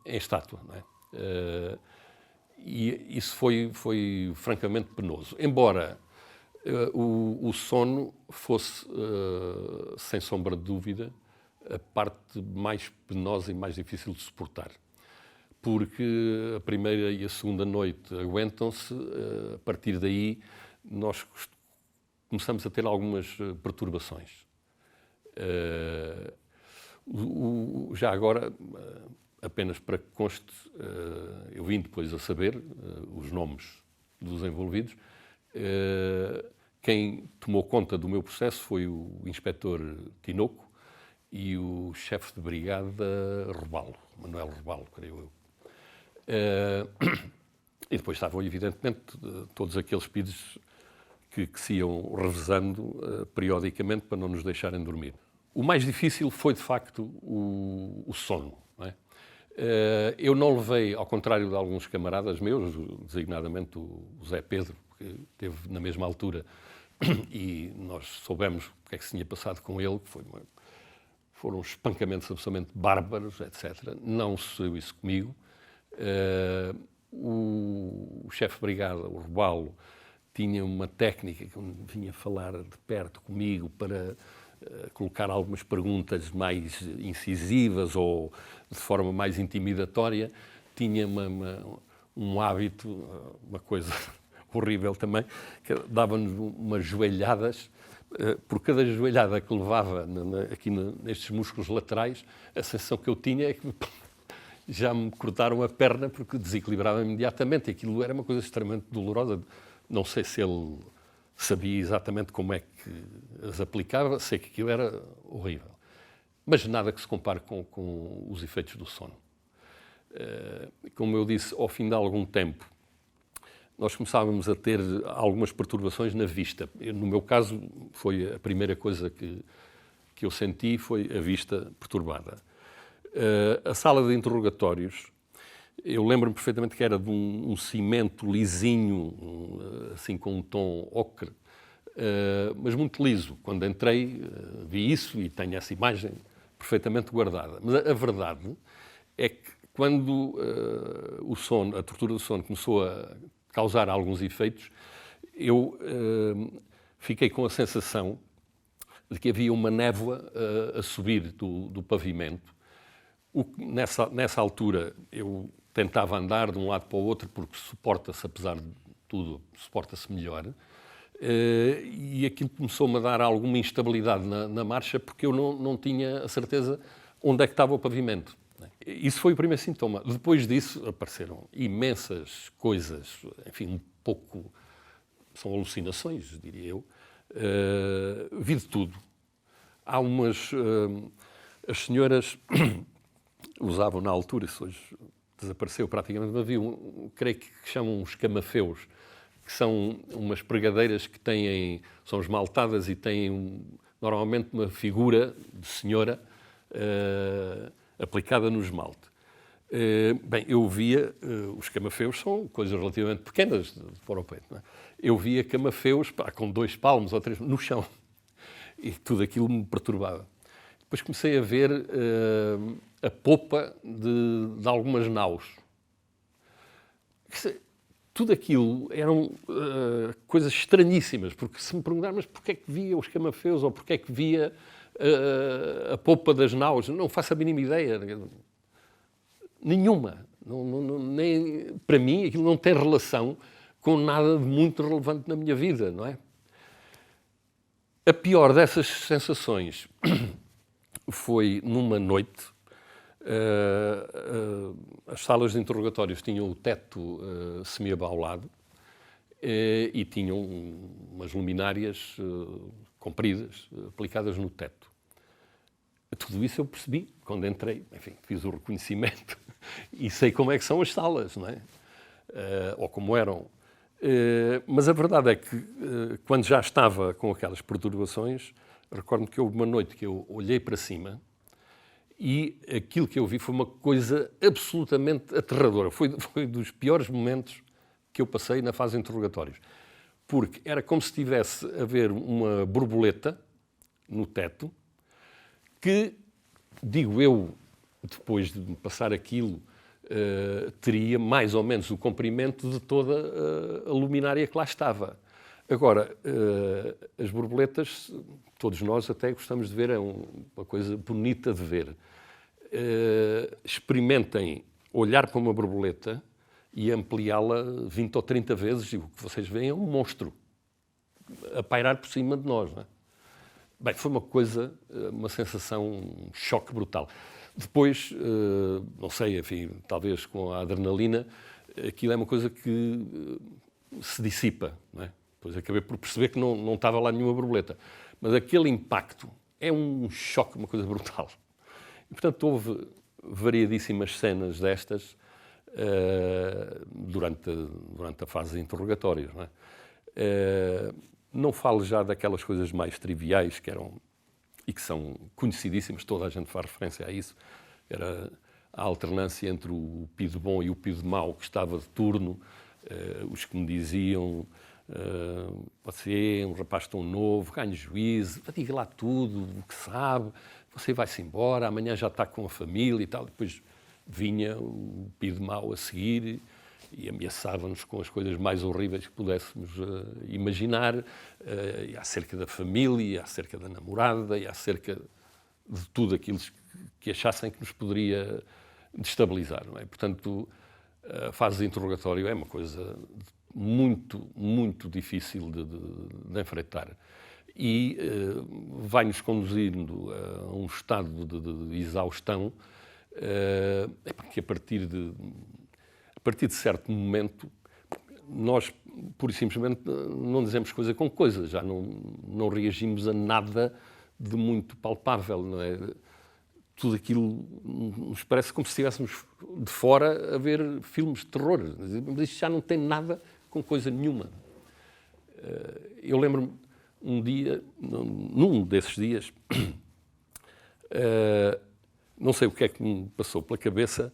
em estátua. Não é? E isso foi francamente penoso. Embora o sono fosse, sem sombra de dúvida, a parte mais penosa e mais difícil de suportar. Porque a primeira e a segunda noite aguentam-se, a partir daí nós começamos a ter algumas perturbações. Já agora, apenas para que conste, eu vim depois a saber os nomes dos envolvidos. Quem tomou conta do meu processo foi o inspetor Tinoco e o chefe de brigada Robalo, Manuel Robalo, creio eu. E depois estavam, evidentemente, todos aqueles PIDs que se iam revezando periodicamente para não nos deixarem dormir. O mais difícil foi, de facto, o sono. Não é? Eu não levei, ao contrário de alguns camaradas meus, designadamente o Zé Pedro, que esteve na mesma altura, e nós soubemos o que é que se tinha passado com ele, que foram espancamentos absolutamente bárbaros, etc. Não sucedeu isso comigo. O chefe de brigada, o Robalo, tinha uma técnica que vinha falar de perto comigo para colocar algumas perguntas mais incisivas ou de forma mais intimidatória. Tinha um hábito, uma coisa horrível também, que dava-nos umas joelhadas. Por cada joelhada que levava aqui nestes músculos laterais, a sensação que eu tinha é que já me cortaram a perna porque desequilibrava imediatamente. Aquilo era uma coisa extremamente dolorosa. Não sei se ele sabia exatamente como é que as aplicava, sei que aquilo era horrível. Mas nada que se compare com os efeitos do sono. Como eu disse, ao fim de algum tempo, nós começávamos a ter algumas perturbações na vista. No meu caso, foi a primeira coisa que eu senti, foi a vista perturbada. A sala de interrogatórios, eu lembro-me perfeitamente que era de um cimento lisinho, assim com um tom ocre, mas muito liso. Quando entrei, vi isso e tenho essa imagem perfeitamente guardada. Mas a verdade é que quando a tortura do sono começou a causar alguns efeitos, eu fiquei com a sensação de que havia uma névoa a subir do pavimento. Nessa altura eu tentava andar de um lado para o outro porque suporta-se, apesar de tudo, suporta-se melhor. E aquilo começou-me a dar alguma instabilidade na marcha porque eu não tinha a certeza onde é que estava o pavimento. Isso foi o primeiro sintoma. Depois disso apareceram imensas coisas, enfim, são alucinações, diria eu, vi de tudo. Há umas... as senhoras usavam na altura, isso hoje desapareceu praticamente, mas havia, creio que chamam uns camafeus, que são umas pregadeiras que são esmaltadas e têm normalmente uma figura de senhora aplicada no esmalte. Bem, eu via, os camafeus são coisas relativamente pequenas de pôr ao peito, não é? Eu via camafeus com 2 palmos ou 3 no chão e tudo aquilo me perturbava. Depois comecei a ver a popa de algumas naus. Tudo aquilo eram coisas estranhíssimas, porque se me perguntar, mas porquê é que via os camafeus ou porquê é que via a popa das naus, não faço a mínima ideia. Nenhuma. Nem, para mim, aquilo não tem relação com nada de muito relevante na minha vida, não é? A pior dessas sensações foi numa noite. As salas de interrogatórios tinham o teto semi-abaulado e tinham umas luminárias compridas aplicadas no teto. Tudo isso eu percebi quando entrei. Enfim, fiz o reconhecimento e sei como é que são as salas, não é? Ou como eram. Mas a verdade é que, quando já estava com aquelas perturbações, recordo-me que houve uma noite que eu olhei para cima e aquilo que eu vi foi uma coisa absolutamente aterradora. Foi dos piores momentos que eu passei na fase de interrogatórios. Porque era como se estivesse a ver uma borboleta no teto que, digo eu, depois de me passar aquilo, teria mais ou menos o comprimento de toda a luminária que lá estava. Agora, as borboletas, todos nós até gostamos de ver, é uma coisa bonita de ver. Experimentem olhar para uma borboleta e ampliá-la 20 ou 30 vezes e o que vocês veem é um monstro a pairar por cima de nós, não é? Bem, foi uma coisa, uma sensação, um choque brutal. Depois, não sei, enfim, talvez com a adrenalina, aquilo é uma coisa que se dissipa, não é? Depois acabei por perceber que não estava lá nenhuma borboleta. Mas aquele impacto é um choque, uma coisa brutal. E, portanto, houve variadíssimas cenas destas durante a fase de interrogatórios, não é? Não falo já daquelas coisas mais triviais que eram e que são conhecidíssimas, toda a gente faz referência a isso. Era a alternância entre o pido bom e o pido mau que estava de turno, os que me diziam você é um rapaz tão novo, ganhe juízo, diga lá tudo o que sabe, você vai-se embora, amanhã já está com a família e tal. Depois vinha o pido mau a seguir e ameaçava-nos com as coisas mais horríveis que pudéssemos imaginar, e acerca da família, acerca da namorada, e acerca de tudo aquilo que achassem que nos poderia destabilizar, não é? Portanto, a fase de interrogatório é uma coisa muito, muito difícil de enfrentar. E vai-nos conduzindo a um estado de exaustão que a partir de certo momento nós, pura e simplesmente, não dizemos coisa com coisa, já não reagimos a nada de muito palpável, não é? Tudo aquilo nos parece como se estivéssemos de fora a ver filmes de terror. Mas isto já não tem nada com coisa nenhuma. Eu lembro-me um dia, num desses dias, não sei o que é que me passou pela cabeça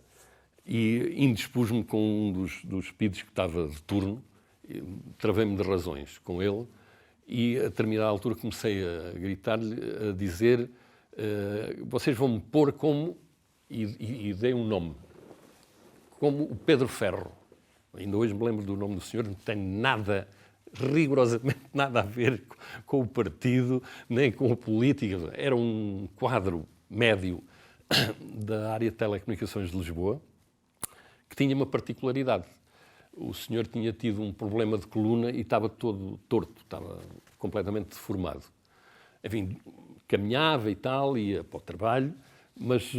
e indispus-me com um dos pidos que estava de turno, travei-me de razões com ele e a determinada altura comecei a gritar-lhe, a dizer vocês vão-me pôr como, e dei um nome, como o Pedro Ferro. Ainda hoje me lembro do nome do senhor, não tem nada, rigorosamente nada a ver com o partido, nem com a política. Era um quadro médio da área de telecomunicações de Lisboa, que tinha uma particularidade. O senhor tinha tido um problema de coluna e estava todo torto, estava completamente deformado. Enfim, caminhava e tal, ia para o trabalho, mas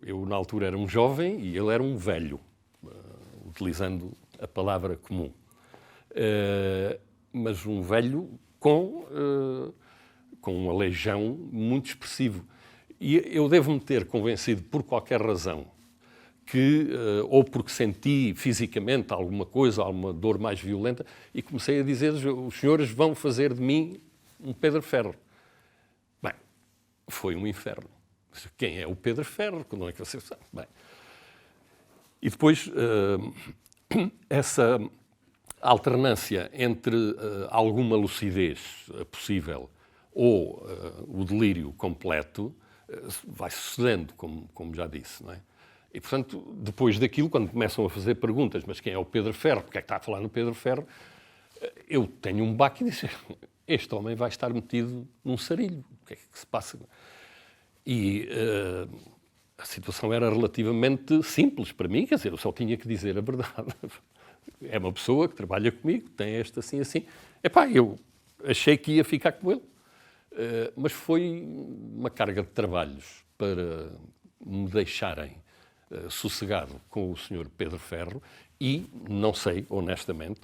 eu na altura era um jovem e ele era um velho, utilizando a palavra comum. Mas um velho com um aleijão muito expressivo. E eu devo-me ter convencido, por qualquer razão, que, ou porque senti fisicamente alguma coisa, alguma dor mais violenta, e comecei a dizer: os senhores vão fazer de mim um Pedro Ferro. Bem, foi um inferno. Quem é o Pedro Ferro? Como é que você sabe? Bem, e depois, essa alternância entre alguma lucidez possível ou o delírio completo vai sucedendo, como já disse, não é? E, portanto, depois daquilo, quando começam a fazer perguntas, mas quem é o Pedro Ferro? Porque é que está a falar no Pedro Ferro? Eu tenho um baque e dizer: este homem vai estar metido num sarilho. O que é que se passa? E a situação era relativamente simples para mim, quer dizer, eu só tinha que dizer a verdade. É uma pessoa que trabalha comigo, tem esta assim, assim. Epá, eu achei que ia ficar com ele. Mas foi uma carga de trabalhos para me deixarem sossegado com o Sr. Pedro Ferro e não sei, honestamente,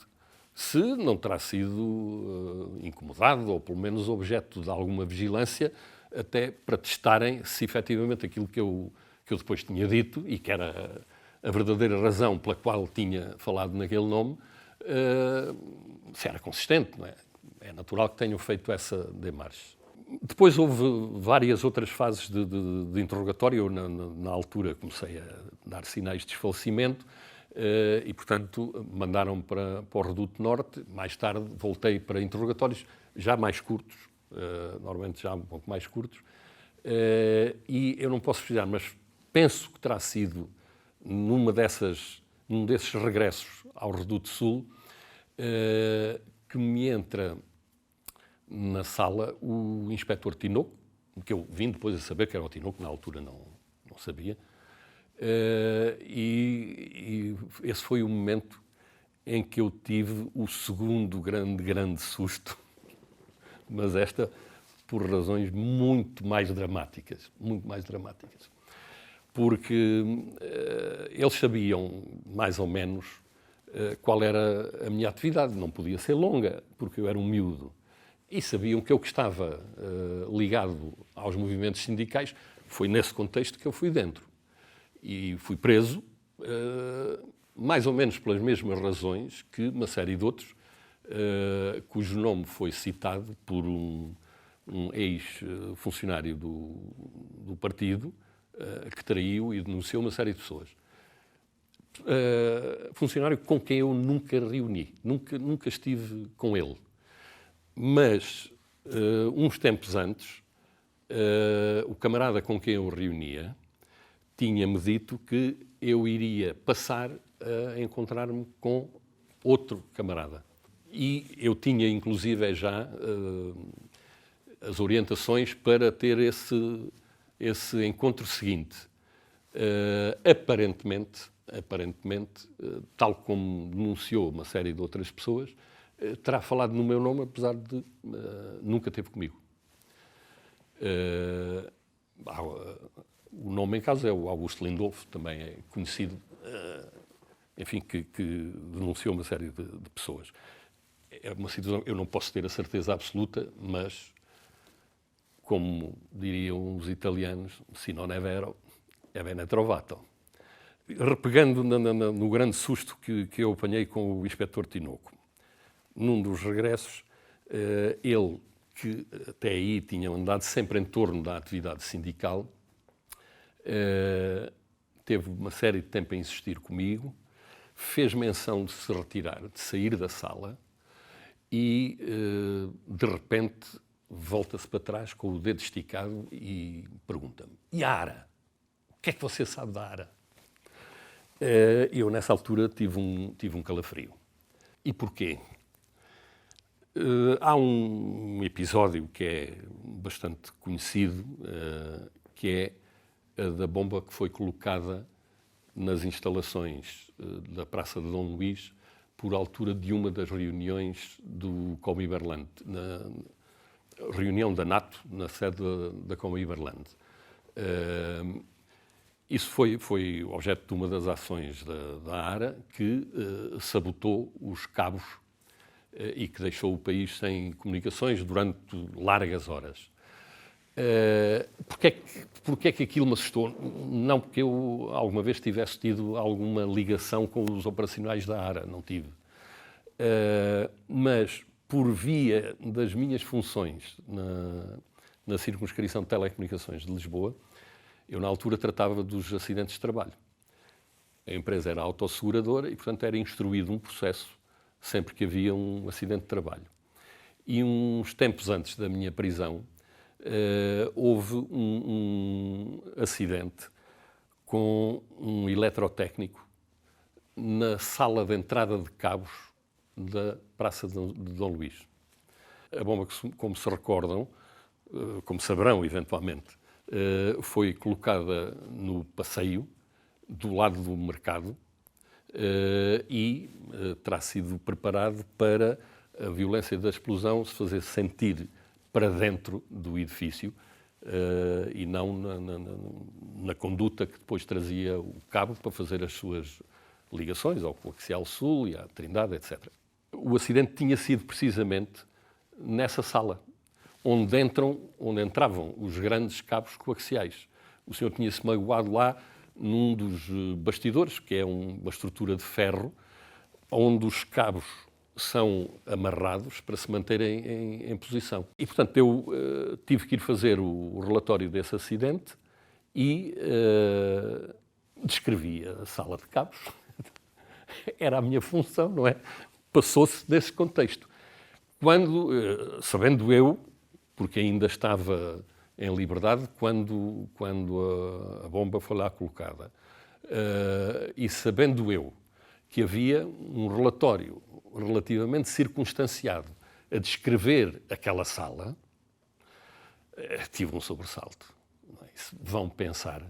se não terá sido incomodado ou pelo menos objeto de alguma vigilância até para testarem se efetivamente aquilo que eu depois tinha dito e que era a verdadeira razão pela qual tinha falado naquele nome, se era consistente, não é? É natural que tenham feito essa demarche. Depois houve várias outras fases de interrogatório. Eu, na altura, comecei a dar sinais de desfalecimento e, portanto, mandaram para o Reduto Norte. Mais tarde voltei para interrogatórios já mais curtos, normalmente já um pouco mais curtos. E eu não posso precisar, mas penso que terá sido num desses regressos ao Reduto Sul que me entra na sala o inspetor Tinoco, que eu vim depois a saber que era o Tinoco, na altura não sabia, e esse foi o momento em que eu tive o segundo grande susto, mas esta por razões muito mais dramáticas, porque eles sabiam mais ou menos qual era a minha atividade, não podia ser longa, porque eu era um miúdo. E sabiam que eu que estava ligado aos movimentos sindicais. Foi nesse contexto que eu fui dentro. E fui preso, mais ou menos pelas mesmas razões que uma série de outros, cujo nome foi citado por um ex-funcionário do partido, que traiu e denunciou uma série de pessoas. Funcionário com quem eu nunca reuni, nunca estive com ele. Mas, uns tempos antes, o camarada com quem eu reunia tinha-me dito que eu iria passar a encontrar-me com outro camarada. E eu tinha, inclusive, já as orientações para ter esse encontro seguinte. Aparentemente, tal como denunciou uma série de outras pessoas, terá falado no meu nome, apesar de nunca teve comigo. O nome em causa é o Augusto Lindolfo, também é conhecido, enfim, que denunciou uma série de pessoas. É uma situação, eu não posso ter a certeza absoluta, mas, como diriam os italianos, se non è vero, è bene trovato. Repegando no grande susto que eu apanhei com o inspetor Tinoco, num dos regressos, ele, que até aí tinha andado sempre em torno da atividade sindical, teve uma série de tempo a insistir comigo, fez menção de se retirar, de sair da sala e, de repente, volta-se para trás com o dedo esticado e pergunta-me: e a ARA? O que é que você sabe da ARA? Eu, nessa altura, tive um calafrio. E porquê? Há um episódio que é bastante conhecido, que é a da bomba que foi colocada nas instalações da Praça de Dom Luís por altura de uma das reuniões do Comiberland, na reunião da NATO, na sede da Comiberland. Isso foi objeto de uma das ações da ARA, que sabotou os cabos e que deixou o país sem comunicações durante largas horas. Porquê é que aquilo me assustou? Não porque eu alguma vez tivesse tido alguma ligação com os operacionais da ARA, não tive. Mas por via das minhas funções na circunscrição de telecomunicações de Lisboa, eu na altura tratava dos acidentes de trabalho. A empresa era autosseguradora e, portanto, era instruído um processo sempre que havia um acidente de trabalho. E uns tempos antes da minha prisão, houve um acidente com um eletrotécnico na sala de entrada de cabos da Praça de Dom Luís. A bomba, como se recordam, como saberão eventualmente, foi colocada no passeio do lado do mercado e terá sido preparado para a violência da explosão se fazer sentir para dentro do edifício e não na conduta que depois trazia o cabo para fazer as suas ligações ao Coaxial Sul e à Trindade, etc. O acidente tinha sido precisamente nessa sala, onde entravam os grandes cabos coaxiais. O senhor tinha-se magoado lá num dos bastidores, que é uma estrutura de ferro, onde os cabos são amarrados para se manterem em posição. E, portanto, eu tive que ir fazer o relatório desse acidente e descrevi a sala de cabos. Era a minha função, não é? Passou-se desse contexto. Quando, sabendo eu, porque ainda estava em liberdade quando a bomba foi lá colocada, e sabendo eu que havia um relatório relativamente circunstanciado a descrever aquela sala, tive um sobressalto. Vão pensar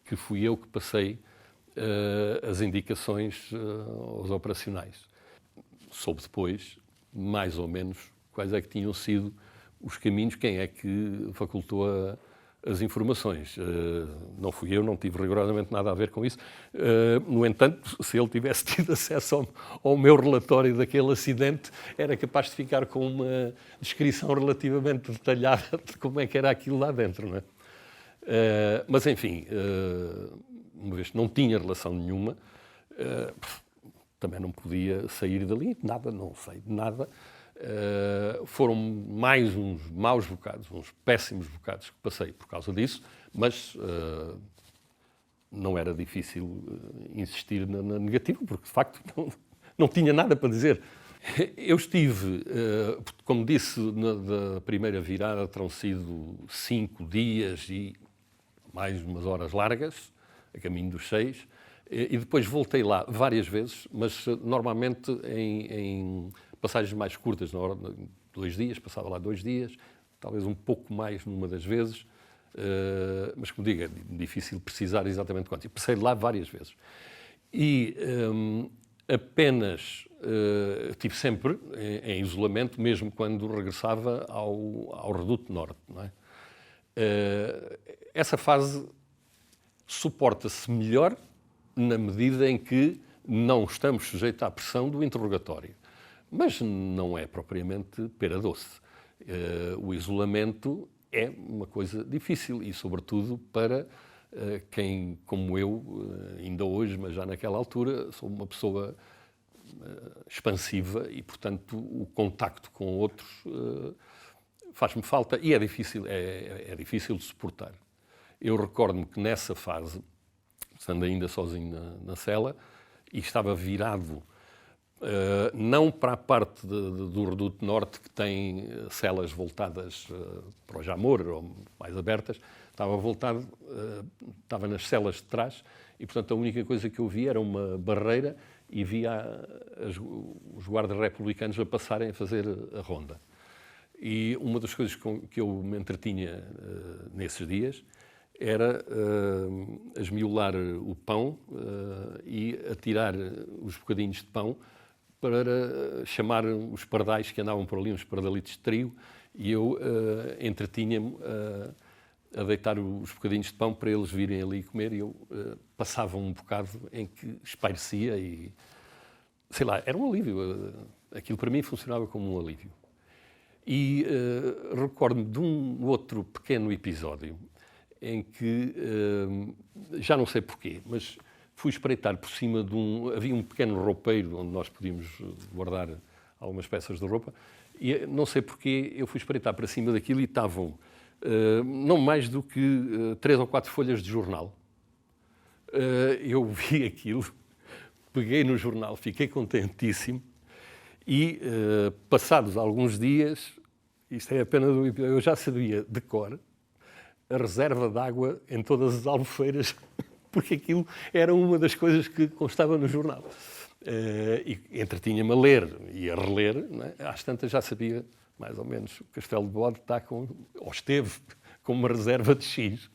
que fui eu que passei as indicações aos operacionais. Soube depois, mais ou menos, quais é que tinham sido os caminhos, quem é que facultou as informações. Não fui eu, não tive rigorosamente nada a ver com isso. No entanto, se ele tivesse tido acesso ao meu relatório daquele acidente, era capaz de ficar com uma descrição relativamente detalhada de como é que era aquilo lá dentro, não é? Mas, enfim, uma vez que não tinha relação nenhuma, também não podia sair dali, nada, não sei de nada. Foram mais uns maus bocados, uns péssimos bocados que passei por causa disso, mas não era difícil insistir na negativa, porque de facto não tinha nada para dizer. Eu estive, como disse, da primeira virada terão sido 5 dias e mais umas horas largas, a caminho dos 6, e depois voltei lá várias vezes, mas normalmente em passagens mais curtas, na hora de 2 dias, passava lá 2 dias, talvez um pouco mais numa das vezes, mas como digo, é difícil precisar exatamente quanto. E passei lá várias vezes. E apenas estive sempre em isolamento, mesmo quando regressava ao Reduto Norte, não é? Essa fase suporta-se melhor na medida em que não estamos sujeitos à pressão do interrogatório. Mas não é propriamente pera doce. O isolamento é uma coisa difícil e, sobretudo, para quem, como eu, ainda hoje, mas já naquela altura, sou uma pessoa expansiva e, portanto, o contacto com outros faz-me falta e é difícil de suportar. Eu recordo-me que nessa fase, estando ainda sozinho na cela, e estava virado não para a parte do Reduto Norte, que tem celas voltadas para o Jamor, ou mais abertas, estava nas celas de trás, e portanto a única coisa que eu via era uma barreira e via os guardas republicanos a passarem a fazer a ronda. E uma das coisas que eu me entretinha nesses dias era esmiolar o pão e atirar os bocadinhos de pão para chamar os pardais que andavam por ali, uns pardalitos de trigo, e eu entretinha-me a deitar os bocadinhos de pão para eles virem ali comer, e eu passava um bocado em que espairecia e, sei lá, era um alívio. Aquilo para mim funcionava como um alívio. E recordo-me de um outro pequeno episódio em que, já não sei porquê, mas fui espreitar por cima de havia um pequeno roupeiro onde nós podíamos guardar algumas peças de roupa, e não sei porquê eu fui espreitar para cima daquilo e estavam não mais do que 3 ou 4 folhas de jornal. Eu vi aquilo, peguei no jornal, fiquei contentíssimo e, passados alguns dias, isto é apenas um episódio, eu já sabia de cor a reserva de água em todas as albufeiras, porque aquilo era uma das coisas que constava no jornal. E entretinha-me a ler e a reler, não é? Às tantas já sabia, mais ou menos, o Castelo de Bode está ou esteve com uma reserva de X.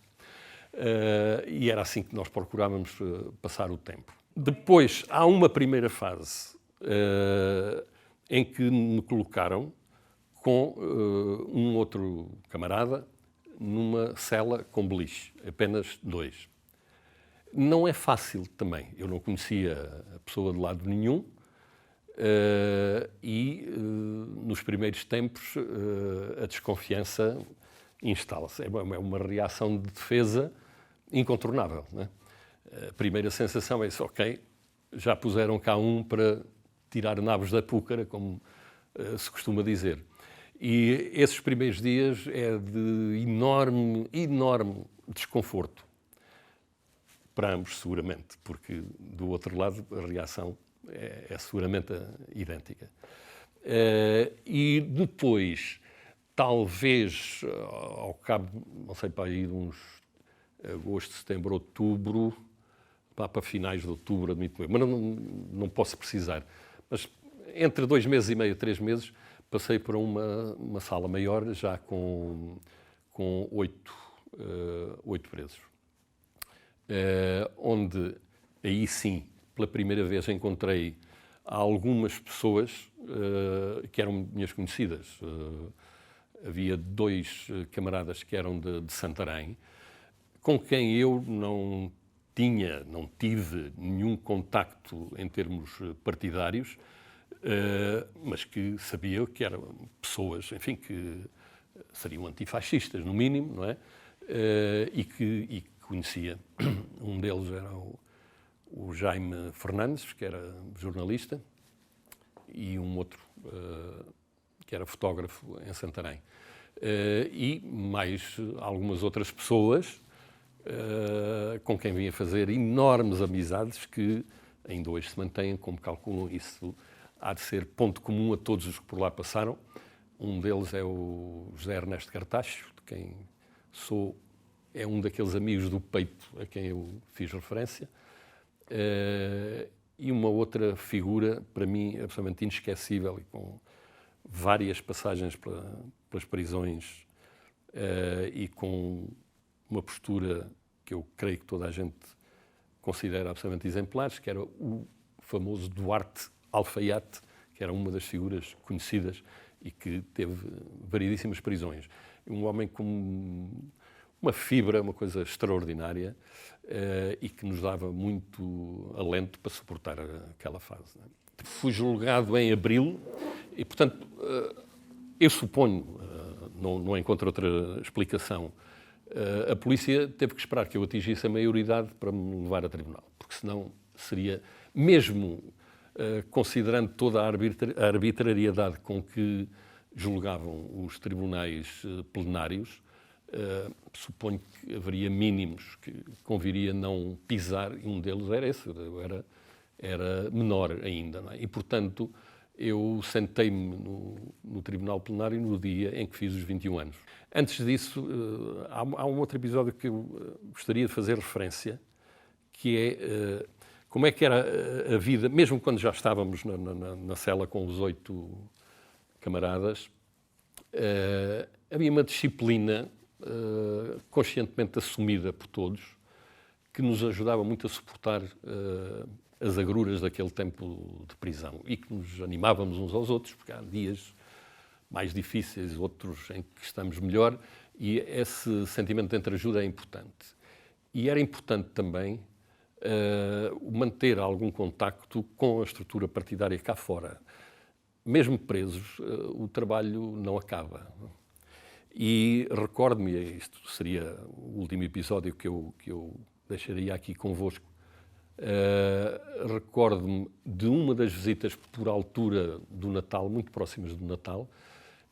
E era assim que nós procurávamos passar o tempo. Depois, há uma primeira fase em que me colocaram com um outro camarada numa cela com beliche, apenas 2. Não é fácil também. Eu não conhecia a pessoa de lado nenhum e nos primeiros tempos a desconfiança instala-se. É uma reação de defesa incontornável, não é? A primeira sensação é isso, ok, já puseram cá um para tirar nabos da púcara, como se costuma dizer. E esses primeiros dias é de enorme desconforto. Para ambos, seguramente, porque do outro lado a reação é seguramente idêntica. E depois, talvez, ao cabo, não sei, para aí de uns agosto, setembro, outubro, para finais de outubro, admito-me, mas não posso precisar. Mas entre 2 meses e meio, 3 meses, passei por uma sala maior, já com 8 presos. Onde, aí sim, pela primeira vez encontrei algumas pessoas que eram minhas conhecidas. Havia 2 camaradas que eram de Santarém, com quem eu não tive nenhum contacto em termos partidários, mas que sabia que eram pessoas, enfim, que seriam antifascistas, no mínimo, não é? E que conhecia. Um deles era o Jaime Fernandes, que era jornalista, e um outro que era fotógrafo em Santarém. E mais algumas outras pessoas com quem vinha fazer enormes amizades que ainda hoje se mantêm, como calculam, isso há de ser ponto comum a todos os que por lá passaram. Um deles é o José Ernesto Cartacho, de quem é um daqueles amigos do peito a quem eu fiz referência. E uma outra figura, para mim, absolutamente inesquecível e com várias passagens pelas prisões e com uma postura que eu creio que toda a gente considera absolutamente exemplares, que era o famoso Duarte Alfaiate, que era uma das figuras conhecidas e que teve variedíssimas prisões. Um homem com uma fibra, uma coisa extraordinária e que nos dava muito alento para suportar aquela fase. Fui julgado em abril e, portanto, eu suponho, não encontro outra explicação, a polícia teve que esperar que eu atingisse a maioridade para me levar a tribunal, porque senão seria, mesmo considerando toda a arbitrariedade com que julgavam os tribunais plenários, suponho que haveria mínimos que conviria não pisar, e um deles era esse, era menor ainda, não é? E, portanto, eu sentei-me no tribunal plenário no dia em que fiz os 21 anos. Antes disso, há um outro episódio que eu gostaria de fazer referência, que é como é que era a vida, mesmo quando já estávamos na cela com os 8 camaradas, havia uma disciplina conscientemente assumida por todos, que nos ajudava muito a suportar as agruras daquele tempo de prisão e que nos animávamos uns aos outros, porque há dias mais difíceis, outros em que estamos melhor, e esse sentimento de entreajuda é importante. E era importante também manter algum contacto com a estrutura partidária cá fora. mesmo presos, o trabalho não acaba. E recordo-me, isto seria o último episódio que eu deixaria aqui convosco, recordo-me de uma das visitas por altura do Natal, muito próximas do Natal,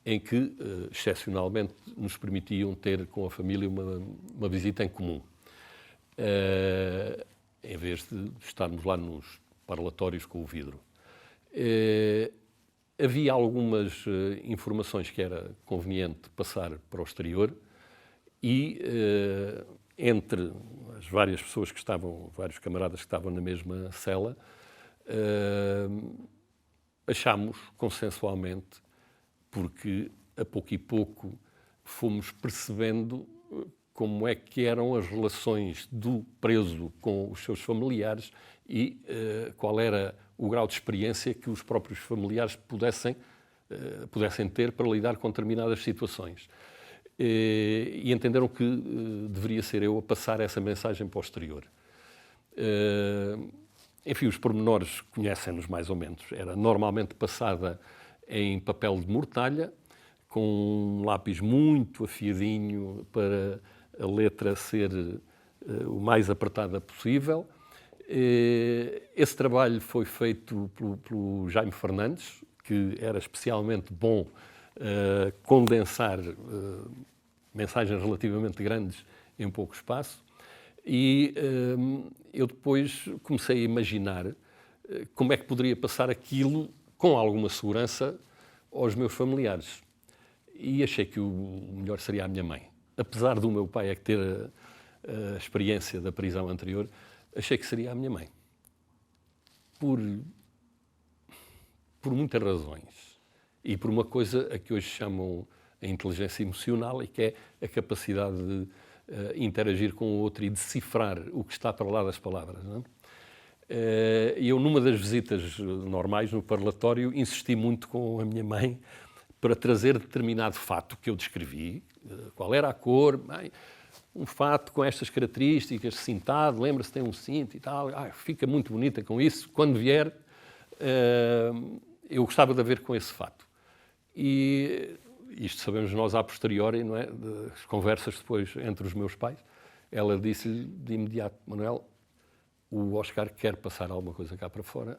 em que, excepcionalmente, nos permitiam ter com a família uma visita em comum. Em vez de estarmos lá nos parlatórios com o vidro. Havia algumas informações que era conveniente passar para o exterior e, entre as várias pessoas que estavam, vários camaradas que estavam na mesma cela, achámos consensualmente, porque a pouco e pouco fomos percebendo como é que eram as relações do preso com os seus familiares e qual era o grau de experiência que os próprios familiares pudessem ter para lidar com determinadas situações. E entenderam que deveria ser eu a passar essa mensagem para o exterior. Enfim, os pormenores conhecem-nos mais ou menos. Era normalmente passada em papel de mortalha, com um lápis muito afiadinho para a letra ser o mais apertada possível. Esse trabalho foi feito pelo Jaime Fernandes, que era especialmente bom condensar mensagens relativamente grandes em pouco espaço. E eu depois comecei a imaginar como é que poderia passar aquilo com alguma segurança aos meus familiares. E achei que o melhor seria a minha mãe. Apesar do meu pai é que ter a experiência da prisão anterior, achei que seria a minha mãe. Por muitas razões. E por uma coisa a que hoje chamam a inteligência emocional e que é a capacidade de interagir com o outro e decifrar o que está para lá das palavras. Não é? Eu, numa das visitas normais no parlatório, insisti muito com a minha mãe para trazer determinado fato que eu descrevi, qual era a cor, bem, um fato com estas características, cintado, lembra-se, tem um cinto e tal, fica muito bonita com isso, quando vier, eu gostava de a ver com esse fato. E isto sabemos nós a posteriori, não é? Das conversas depois entre os meus pais, ela disse-lhe de imediato: Manuel, o Oscar quer passar alguma coisa cá para fora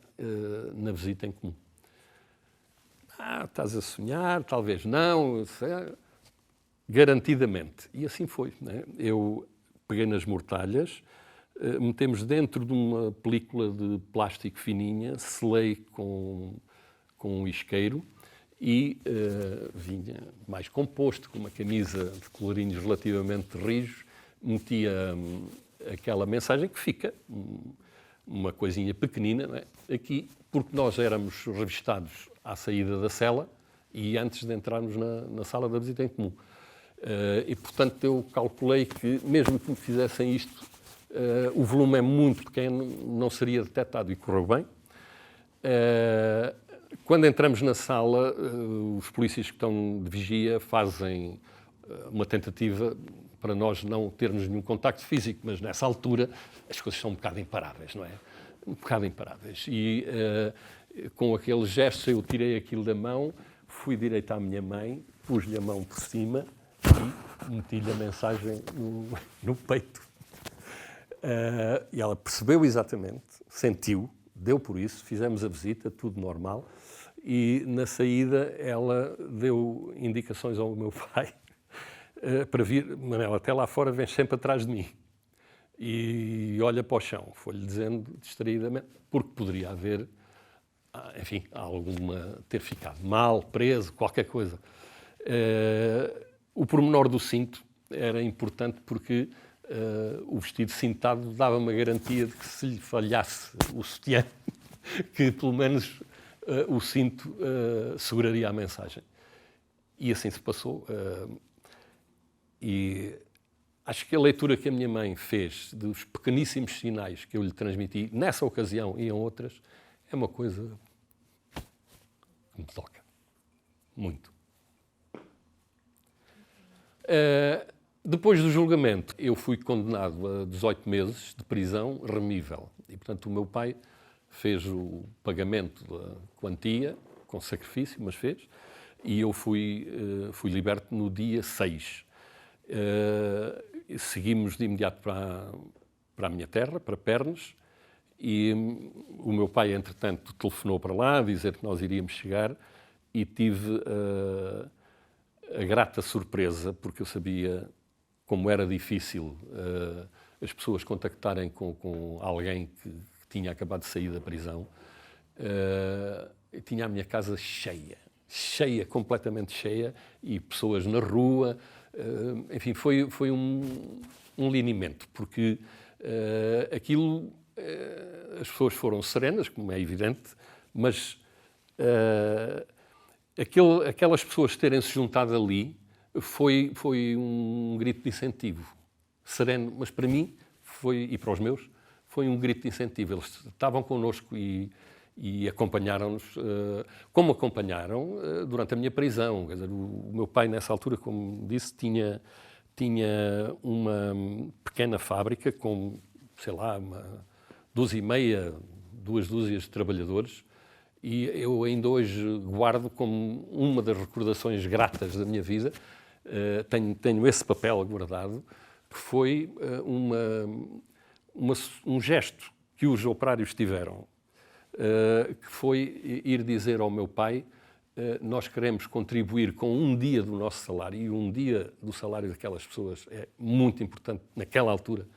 na visita em comum. Estás a sonhar, talvez não, garantidamente. E assim foi. Né? Eu peguei nas mortalhas, metemos dentro de uma película de plástico fininha, selei com um isqueiro e vinha mais composto, com uma camisa de colorinhos relativamente rijos, metia aquela mensagem que fica, uma coisinha pequenina, não é? Aqui, porque nós éramos revistados à saída da cela e antes de entrarmos na sala da visita em comum. E, portanto, eu calculei que, mesmo que me fizessem isto, o volume é muito pequeno, não seria detectado, e correu bem. Quando entramos na sala, os polícias que estão de vigia fazem uma tentativa para nós não termos nenhum contacto físico, mas nessa altura as coisas são um bocado imparáveis, não é? Um bocado imparáveis. E com aquele gesto eu tirei aquilo da mão, fui direito à minha mãe, pus-lhe a mão por cima e meti-lhe a mensagem no peito. E ela percebeu exatamente, sentiu, deu por isso, fizemos a visita, tudo normal, e na saída ela deu indicações ao meu pai para vir: Manel, até lá fora vens sempre atrás de mim. E olha para o chão, foi-lhe dizendo distraídamente, porque poderia haver, enfim, ter ficado mal, preso, qualquer coisa. O pormenor do cinto era importante porque o vestido cintado dava uma garantia de que, se lhe falhasse o sutiã, que pelo menos o cinto seguraria a mensagem. E assim se passou. E acho que a leitura que a minha mãe fez dos pequeníssimos sinais que eu lhe transmiti nessa ocasião e em outras é uma coisa que me toca muito. Depois do julgamento, eu fui condenado a 18 meses de prisão remível. E, portanto, o meu pai fez o pagamento da quantia com sacrifício, mas fez, e eu fui liberto no dia 6. Seguimos de imediato para a minha terra, para Pernes, e o meu pai, entretanto, telefonou para lá a dizer que nós iríamos chegar, e tive a grata surpresa, porque eu sabia como era difícil as pessoas contactarem com alguém que tinha acabado de sair da prisão. Eu tinha a minha casa cheia, completamente cheia, e pessoas na rua. Enfim, foi um linimento, porque aquilo, as pessoas foram serenas, como é evidente, mas aquelas pessoas terem-se juntado ali foi um grito de incentivo. Sereno, mas para mim, e para os meus, foi um grito de incentivo. Eles estavam connosco e acompanharam-nos, como acompanharam durante a minha prisão. Quer dizer, o meu pai, nessa altura, como disse, tinha uma pequena fábrica com, sei lá, duas dúzias de trabalhadores, e eu ainda hoje guardo como uma das recordações gratas da minha vida, tenho esse papel guardado, que foi um gesto que os operários tiveram, que foi ir dizer ao meu pai: nós queremos contribuir com um dia do nosso salário, e um dia do salário daquelas pessoas é muito importante naquela altura,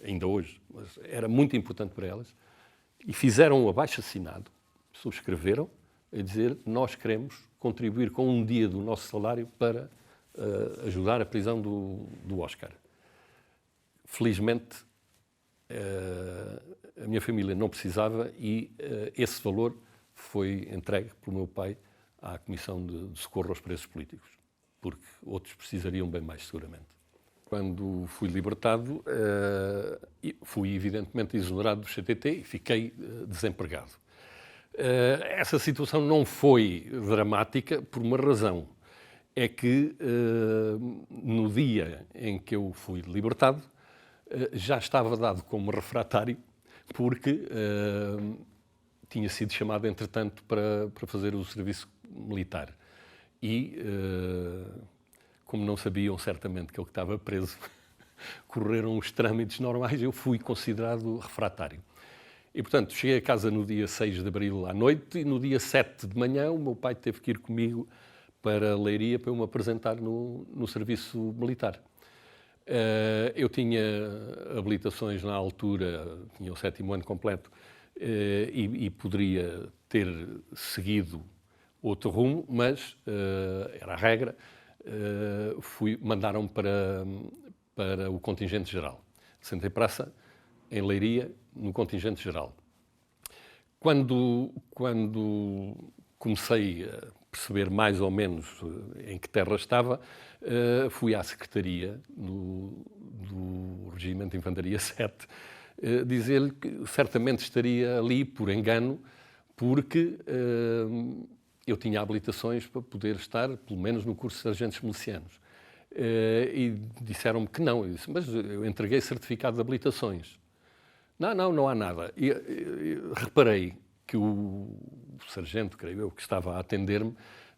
ainda hoje, mas era muito importante para elas, e fizeram um abaixo-assinado, subscreveram, a dizer: nós queremos contribuir com um dia do nosso salário para ajudar a prisão do Oscar. Felizmente, a minha família não precisava, e esse valor foi entregue pelo meu pai à Comissão de Socorro aos Presos Políticos, porque outros precisariam bem mais, seguramente. Quando fui libertado, fui evidentemente exonerado do CTT e fiquei desempregado. Essa situação não foi dramática por uma razão. É que no dia em que eu fui libertado, já estava dado como refratário, porque tinha sido chamado, entretanto, para fazer o serviço militar. E, como não sabiam certamente que ele estava preso, correram os trâmites normais, eu fui considerado refratário. E, portanto, cheguei a casa no dia 6 de abril à noite, e no dia 7 de manhã o meu pai teve que ir comigo para Leiria para eu me apresentar no serviço militar. Eu tinha habilitações na altura, tinha o 7º ano completo, e poderia ter seguido outro rumo, mas era a regra. Mandaram-me para o contingente geral. Sentei praça em Leiria, no contingente geral. Quando comecei a perceber mais ou menos em que terra estava, fui à Secretaria do Regimento de Infantaria 7 dizer-lhe que certamente estaria ali por engano, porque eu tinha habilitações para poder estar, pelo menos, no curso de sargentos milicianos. E disseram-me que não. Eu disse: mas eu entreguei certificado de habilitações. Não há nada. E reparei que o sargento, creio eu, que estava a atender-me,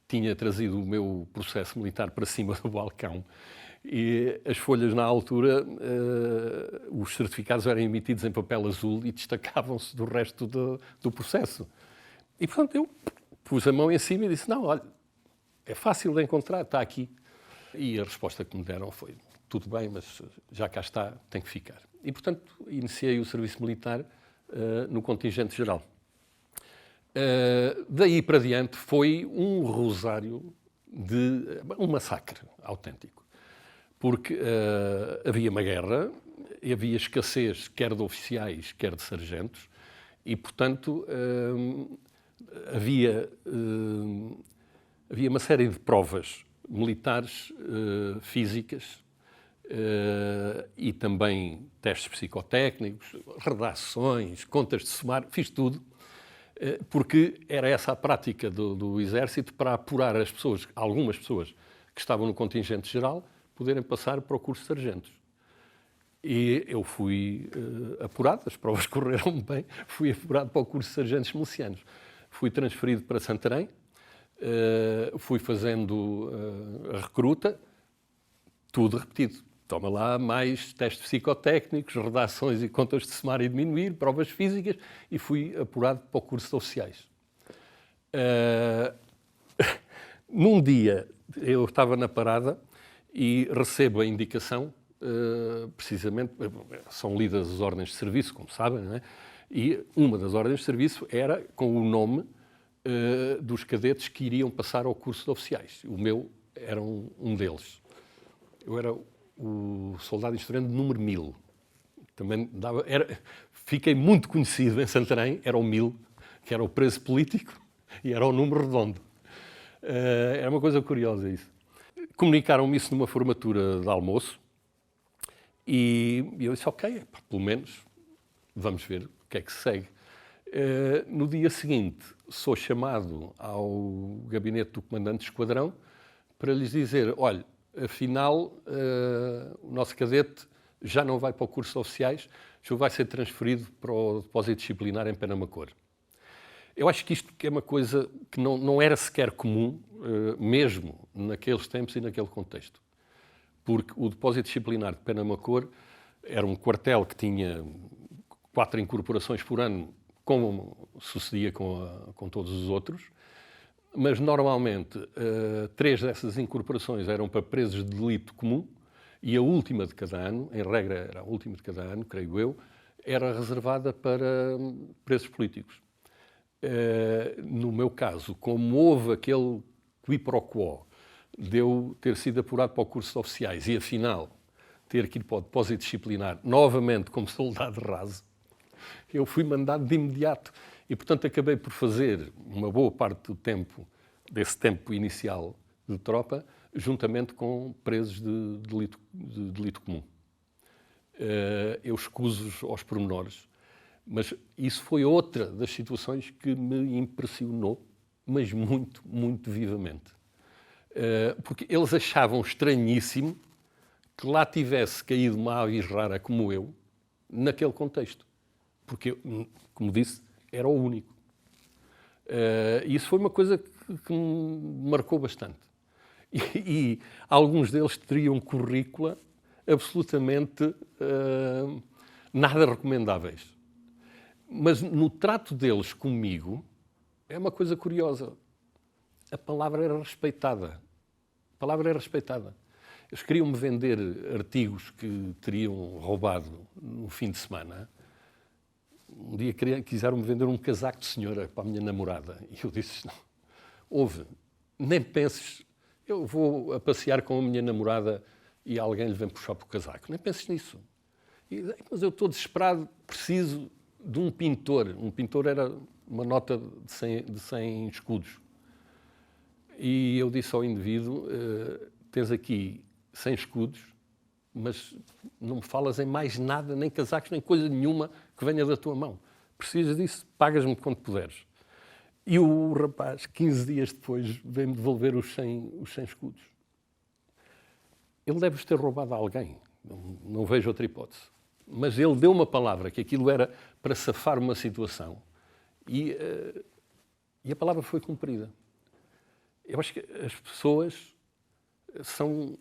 tinha trazido o meu processo militar para cima do balcão, e as folhas, na altura, os certificados eram emitidos em papel azul e destacavam-se do resto do processo. E, portanto, eu pus a mão em cima e disse: não, olha, é fácil de encontrar, está aqui. E a resposta que me deram foi: tudo bem, mas já cá está, tem que ficar. E, portanto, iniciei o serviço militar no contingente geral. Daí para diante foi um rosário um massacre autêntico. Porque havia uma guerra, e havia escassez quer de oficiais, quer de sargentos, e, portanto, havia uma série de provas militares, físicas, e também testes psicotécnicos, redações, contas de somar, fiz tudo, porque era essa a prática do Exército para apurar as pessoas, algumas pessoas que estavam no contingente geral, poderem passar para o curso de sargentos. E eu fui apurado, as provas correram bem, fui apurado para o curso de sargentos milicianos. Fui transferido para Santarém, Fui fazendo a recruta, tudo repetido. Toma lá mais testes psicotécnicos, redações e contas de somar e diminuir, provas físicas, e fui apurado para o curso de oficiais. Num dia, eu estava na parada e recebo a indicação, precisamente, são lidas as ordens de serviço, como sabem, não é? E uma das ordens de serviço era com o nome dos cadetes que iriam passar ao curso de oficiais. O meu era um deles. Eu era o soldado instruente número 1000. Também fiquei muito conhecido em Santarém, era o 1000, que era o preso político, e era o número redondo. Era uma coisa curiosa isso. Comunicaram-me isso numa formatura de almoço e eu disse, ok, pelo menos vamos ver o que é que se segue. No dia seguinte, sou chamado ao gabinete do comandante de esquadrão para lhes dizer, olha, afinal, o nosso cadete já não vai para o curso de oficiais, já vai ser transferido para o depósito disciplinar em Penamacor. Eu acho que isto é uma coisa que não era sequer comum, mesmo naqueles tempos e naquele contexto. Porque o depósito disciplinar de Penamacor era um quartel que tinha 4 incorporações por ano, como sucedia com todos os outros, mas normalmente 3 dessas incorporações eram para presos de delito comum e a última de cada ano, em regra era a última de cada ano, creio eu, era reservada para presos políticos. No meu caso, como houve aquele qui pro quo de eu ter sido apurado para o curso de oficiais e, afinal, ter que ir para o depósito disciplinar novamente como soldado raso, eu fui mandado de imediato. E, portanto, acabei por fazer uma boa parte do tempo, desse tempo inicial de tropa, juntamente com presos de delito comum. Eu escuso aos pormenores, mas isso foi outra das situações que me impressionou, mas muito, muito vivamente. Porque eles achavam estranhíssimo que lá tivesse caído uma avis rara como eu, naquele contexto. Porque, como disse, era o único. E isso foi uma coisa que me marcou bastante. E alguns deles teriam currícula absolutamente nada recomendáveis. Mas no trato deles comigo, é uma coisa curiosa. A palavra era respeitada. A palavra era respeitada. Eles queriam-me vender artigos que teriam roubado no fim de semana. Um dia quiseram-me vender um casaco de senhora para a minha namorada. E eu disse, não, ouve, nem penses, eu vou a passear com a minha namorada e alguém lhe vem puxar para o casaco. Nem penses nisso. Mas eu estou desesperado, preciso de um pintor. Um pintor era uma nota de 100 escudos. E eu disse ao indivíduo, tens aqui 100 escudos, mas não me falas em mais nada, nem casacos, nem coisa nenhuma que venha da tua mão. Precisas disso, pagas-me quando puderes. E o rapaz, 15 dias depois, veio-me devolver os 100 escudos. Ele deve-os ter roubado a alguém, não vejo outra hipótese. Mas ele deu uma palavra, que aquilo era para safar uma situação, e a palavra foi cumprida. Eu acho que as pessoas são...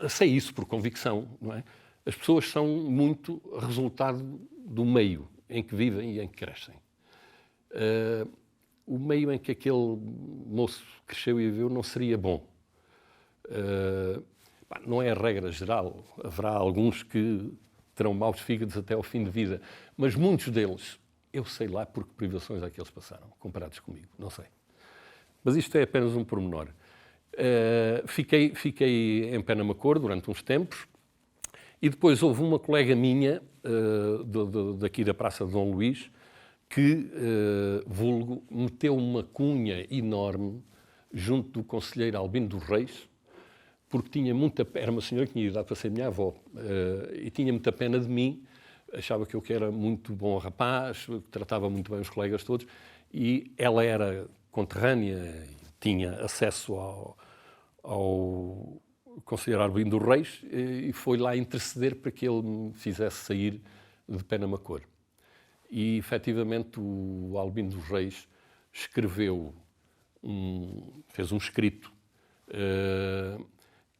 Sei isso por convicção, não é? As pessoas são muito resultado do meio em que vivem e em que crescem. O meio em que aquele moço cresceu e viveu não seria bom. Não é a regra geral. Haverá alguns que terão maus fígados até ao fim de vida. Mas muitos deles, eu sei lá por que privações é que eles passaram, comparados comigo. Não sei. Mas isto é apenas um pormenor. Fiquei em Penamacor durante uns tempos e depois houve uma colega minha, daqui da Praça de Dom Luís, que, vulgo, meteu uma cunha enorme junto do conselheiro Albino dos Reis, porque tinha muita pena, era uma senhora que tinha idade para ser minha avó, e tinha muita pena de mim, achava que eu era muito bom rapaz, tratava muito bem os colegas todos, e ela era conterrânea, tinha acesso ao conselheiro Albino dos Reis e foi lá interceder para que ele me fizesse sair de Penamacor. E, efetivamente, o Albino dos Reis escreveu fez um escrito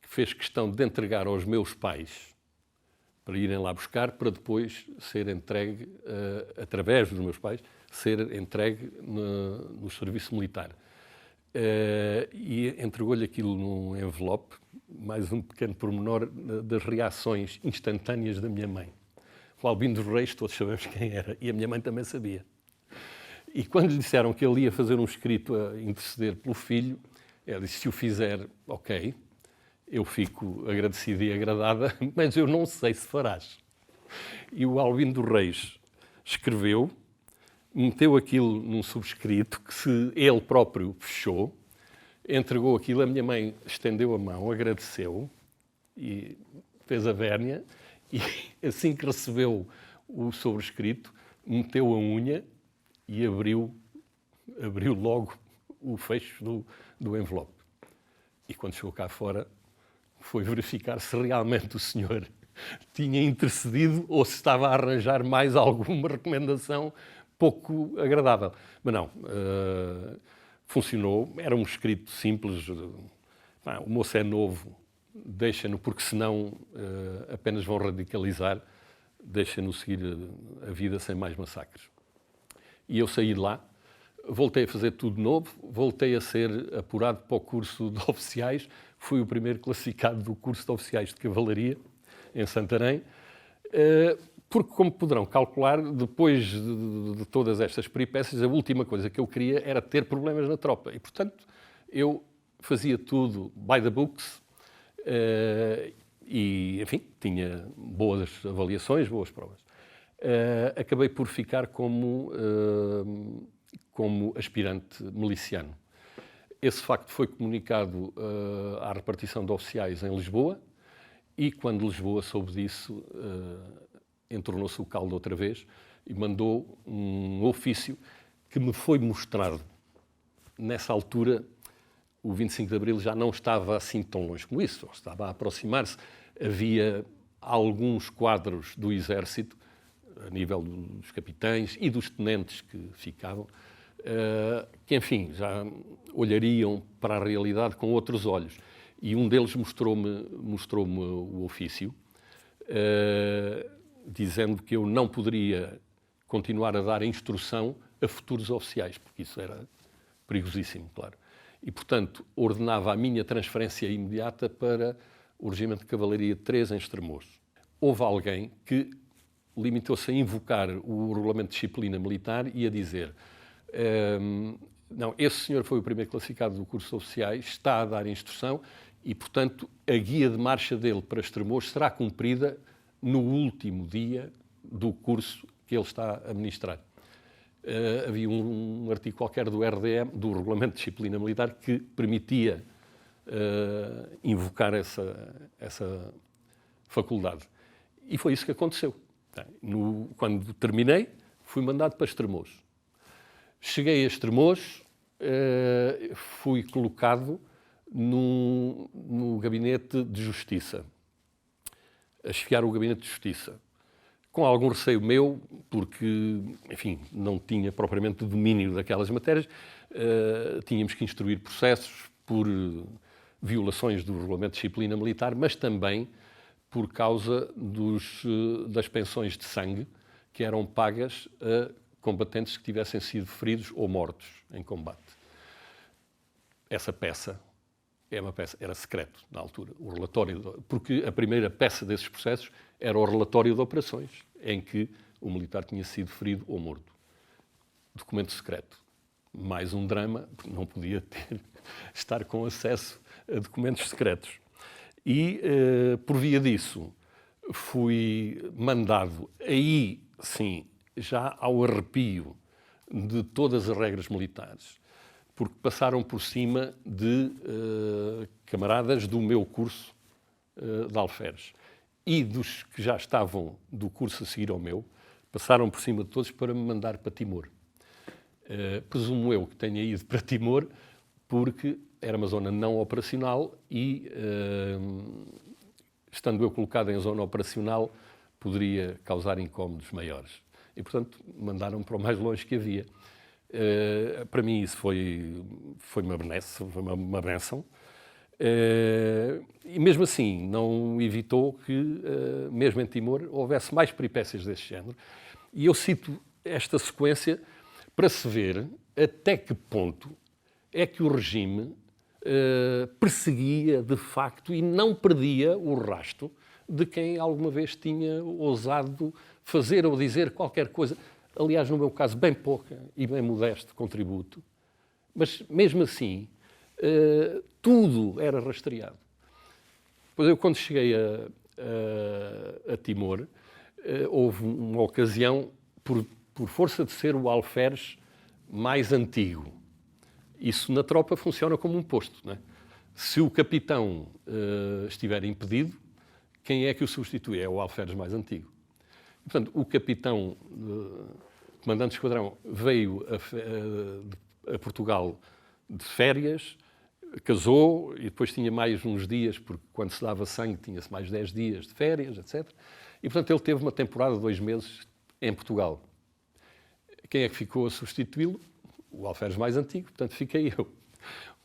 que fez questão de entregar aos meus pais para irem lá buscar, para depois ser entregue, através dos meus pais, ser entregue no serviço militar. E entregou-lhe aquilo num envelope, mais um pequeno pormenor das reações instantâneas da minha mãe. O Albino dos Reis, todos sabemos quem era, e a minha mãe também sabia. E quando lhe disseram que ele ia fazer um escrito a interceder pelo filho, ela disse, se o fizer, ok, eu fico agradecida e agradada, mas eu não sei se farás. E o Albino dos Reis escreveu, meteu aquilo num subscrito, que se ele próprio fechou, entregou aquilo, a minha mãe estendeu a mão, agradeceu e fez a vérnia, e assim que recebeu o sobrescrito, meteu a unha e abriu logo o fecho do envelope. E quando chegou cá fora, foi verificar se realmente o senhor tinha intercedido ou se estava a arranjar mais alguma recomendação pouco agradável. Mas não, funcionou, era um escrito simples, o moço é novo, deixa-no, porque senão apenas vão radicalizar, deixa-no seguir a vida sem mais massacres. E eu saí de lá, voltei a fazer tudo novo, voltei a ser apurado para o curso de oficiais, fui o primeiro classificado do curso de oficiais de cavalaria, em Santarém, porque, como poderão calcular, depois de todas estas peripécias, a última coisa que eu queria era ter problemas na tropa. E, portanto, eu fazia tudo by the books e, enfim, tinha boas avaliações, boas provas. Acabei por ficar como aspirante miliciano. Esse facto foi comunicado à repartição de oficiais em Lisboa e, quando Lisboa soube disso, entornou-se o caldo outra vez e mandou um ofício que me foi mostrado. Nessa altura, o 25 de Abril já não estava assim tão longe como isso, estava a aproximar-se. Havia alguns quadros do Exército, a nível dos capitães e dos tenentes que ficavam, que, enfim, já olhariam para a realidade com outros olhos. E um deles mostrou-me o ofício, dizendo que eu não poderia continuar a dar instrução a futuros oficiais, porque isso era perigosíssimo, claro. E, portanto, ordenava a minha transferência imediata para o Regimento de Cavalaria 3 em Estremoz. Houve alguém que limitou-se a invocar o Regulamento de Disciplina Militar e a dizer não, esse senhor foi o primeiro classificado do curso de oficiais, está a dar instrução e, portanto, a guia de marcha dele para Estremoz será cumprida no último dia do curso que ele está a ministrar. Havia um artigo qualquer do RDM, do Regulamento de Disciplina Militar, que permitia invocar essa faculdade. E foi isso que aconteceu. Quando terminei, fui mandado para Estremoz. Cheguei a Estremoz, fui colocado no Gabinete de Justiça, a chefiar o Gabinete de Justiça, com algum receio meu, porque, enfim, não tinha propriamente domínio daquelas matérias, tínhamos que instruir processos por violações do Regulamento de Disciplina Militar, mas também por causa das pensões de sangue que eram pagas a combatentes que tivessem sido feridos ou mortos em combate. Essa peça era secreto na altura, o relatório, porque a primeira peça desses processos era o relatório de operações, em que o militar tinha sido ferido ou morto. Documento secreto. Mais um drama, porque não podia estar com acesso a documentos secretos. E, por via disso, fui mandado, aí sim, já ao arrepio de todas as regras militares, porque passaram por cima de camaradas do meu curso de alferes e dos que já estavam do curso a seguir ao meu, passaram por cima de todos para me mandar para Timor. Presumo eu que tenha ido para Timor porque era uma zona não operacional e, estando eu colocado em zona operacional, poderia causar incómodos maiores. E, portanto, mandaram-me para o mais longe que havia. Para mim isso foi uma benesse, foi uma bênção. E mesmo assim não evitou que, mesmo em Timor, houvesse mais peripécias deste género. E eu cito esta sequência para se ver até que ponto é que o regime perseguia de facto e não perdia o rastro de quem alguma vez tinha ousado fazer ou dizer qualquer coisa. Aliás, no meu caso, bem pouca e bem modesto contributo. Mas, mesmo assim, tudo era rastreado. Pois eu, quando cheguei a Timor, houve uma ocasião, por força de ser o alferes mais antigo. Isso na tropa funciona como um posto, não é? Se o capitão estiver impedido, quem é que o substitui? É o alferes mais antigo. Portanto, o capitão, comandante de esquadrão, veio a Portugal de férias, casou e depois tinha mais uns dias, porque quando se dava sangue tinha-se mais 10 dias de férias, etc. E, portanto, ele teve uma temporada de 2 meses em Portugal. Quem é que ficou a substituí-lo? O alferes mais antigo, portanto, fiquei eu.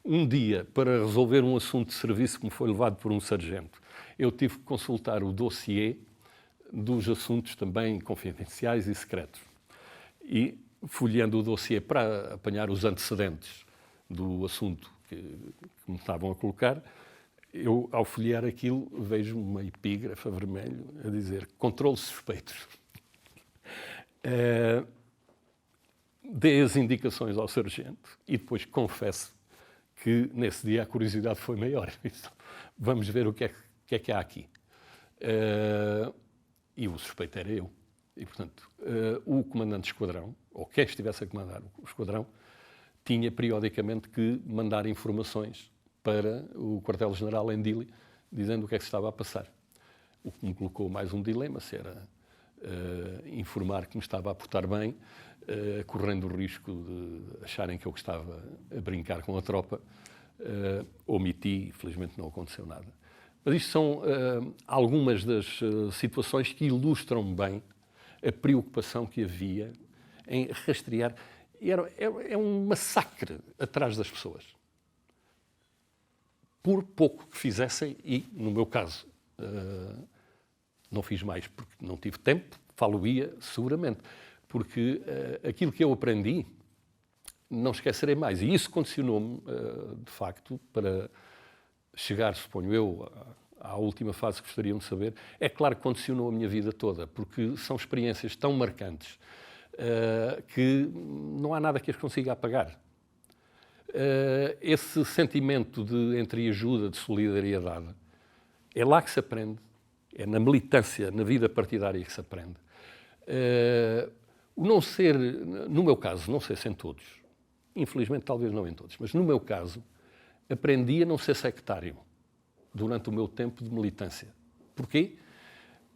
Um dia, para resolver um assunto de serviço que me foi levado por um sargento, eu tive que consultar o dossiê dos assuntos também confidenciais e secretos. E, folheando o dossiê para apanhar os antecedentes do assunto que me estavam a colocar, eu, ao folhear aquilo, vejo uma epígrafe a vermelho a dizer controle suspeitos. Dei as indicações ao sargento e depois confesso que nesse dia a curiosidade foi maior. Vamos ver o que é que há aqui. E o suspeito era eu. E, portanto, o comandante de esquadrão, ou quem estivesse a comandar o esquadrão, tinha periodicamente que mandar informações para o quartel-general em Dili, dizendo o que é que se estava a passar. O que me colocou mais um dilema, se era informar que me estava a portar bem, correndo o risco de acharem que eu estava a brincar com a tropa. Omiti, felizmente não aconteceu nada. Mas isto são algumas das situações que ilustram bem a preocupação que havia em rastrear. É um massacre atrás das pessoas. Por pouco que fizessem, e no meu caso não fiz mais porque não tive tempo, falo-ia seguramente, porque aquilo que eu aprendi não esquecerei mais. E isso condicionou-me, de facto, para chegar, suponho eu, à última fase que gostariam de saber. É claro que condicionou a minha vida toda, porque são experiências tão marcantes que não há nada que as consiga apagar. Esse sentimento de entreajuda, de solidariedade, é lá que se aprende. É na militância, na vida partidária que se aprende. O não ser, no meu caso, não sei se em todos, infelizmente talvez não em todos, mas no meu caso, aprendi a não ser sectário durante o meu tempo de militância. Porquê?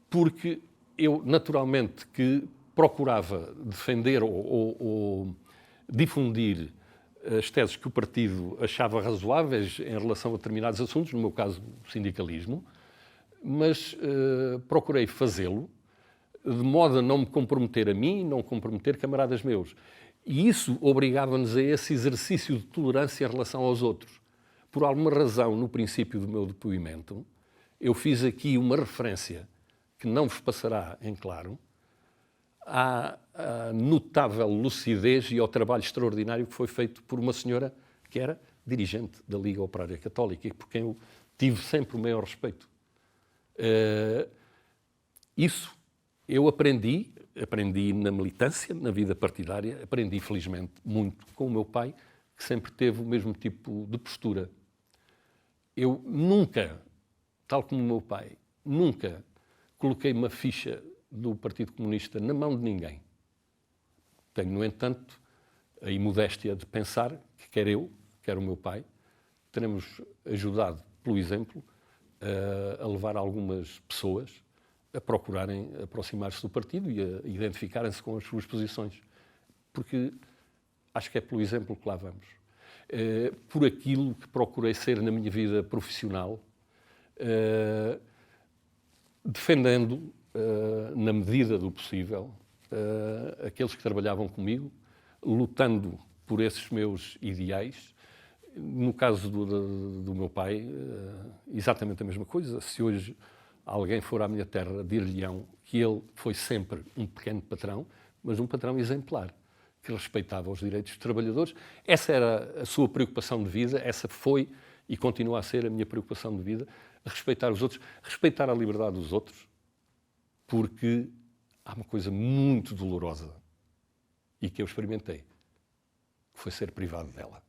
Porque eu, naturalmente, que procurava defender ou difundir as teses que o partido achava razoáveis em relação a determinados assuntos, no meu caso, o sindicalismo, mas procurei fazê-lo de modo a não me comprometer a mim, não comprometer camaradas meus. E isso obrigava-nos a esse exercício de tolerância em relação aos outros. Por alguma razão, no princípio do meu depoimento, eu fiz aqui uma referência que não vos passará em claro à notável lucidez e ao trabalho extraordinário que foi feito por uma senhora que era dirigente da Liga Operária Católica e por quem eu tive sempre o maior respeito. Isso eu aprendi na militância, na vida partidária, aprendi felizmente muito com o meu pai, que sempre teve o mesmo tipo de postura. Eu nunca, tal como o meu pai, nunca coloquei uma ficha do Partido Comunista na mão de ninguém. Tenho, no entanto, a imodéstia de pensar que quer eu, quer o meu pai, teremos ajudado, pelo exemplo, a levar algumas pessoas a procurarem aproximar-se do partido e a identificarem-se com as suas posições. Porque acho que é pelo exemplo que lá vamos. Por aquilo que procurei ser na minha vida profissional, defendendo, na medida do possível, aqueles que trabalhavam comigo, lutando por esses meus ideais. No caso do meu pai, exatamente a mesma coisa. Se hoje alguém for à minha terra, dir-lhe-ão que ele foi sempre um pequeno patrão, mas um patrão exemplar, que respeitava os direitos dos trabalhadores. Essa era a sua preocupação de vida, essa foi e continua a ser a minha preocupação de vida, respeitar os outros, respeitar a liberdade dos outros, porque há uma coisa muito dolorosa e que eu experimentei, que foi ser privado dela.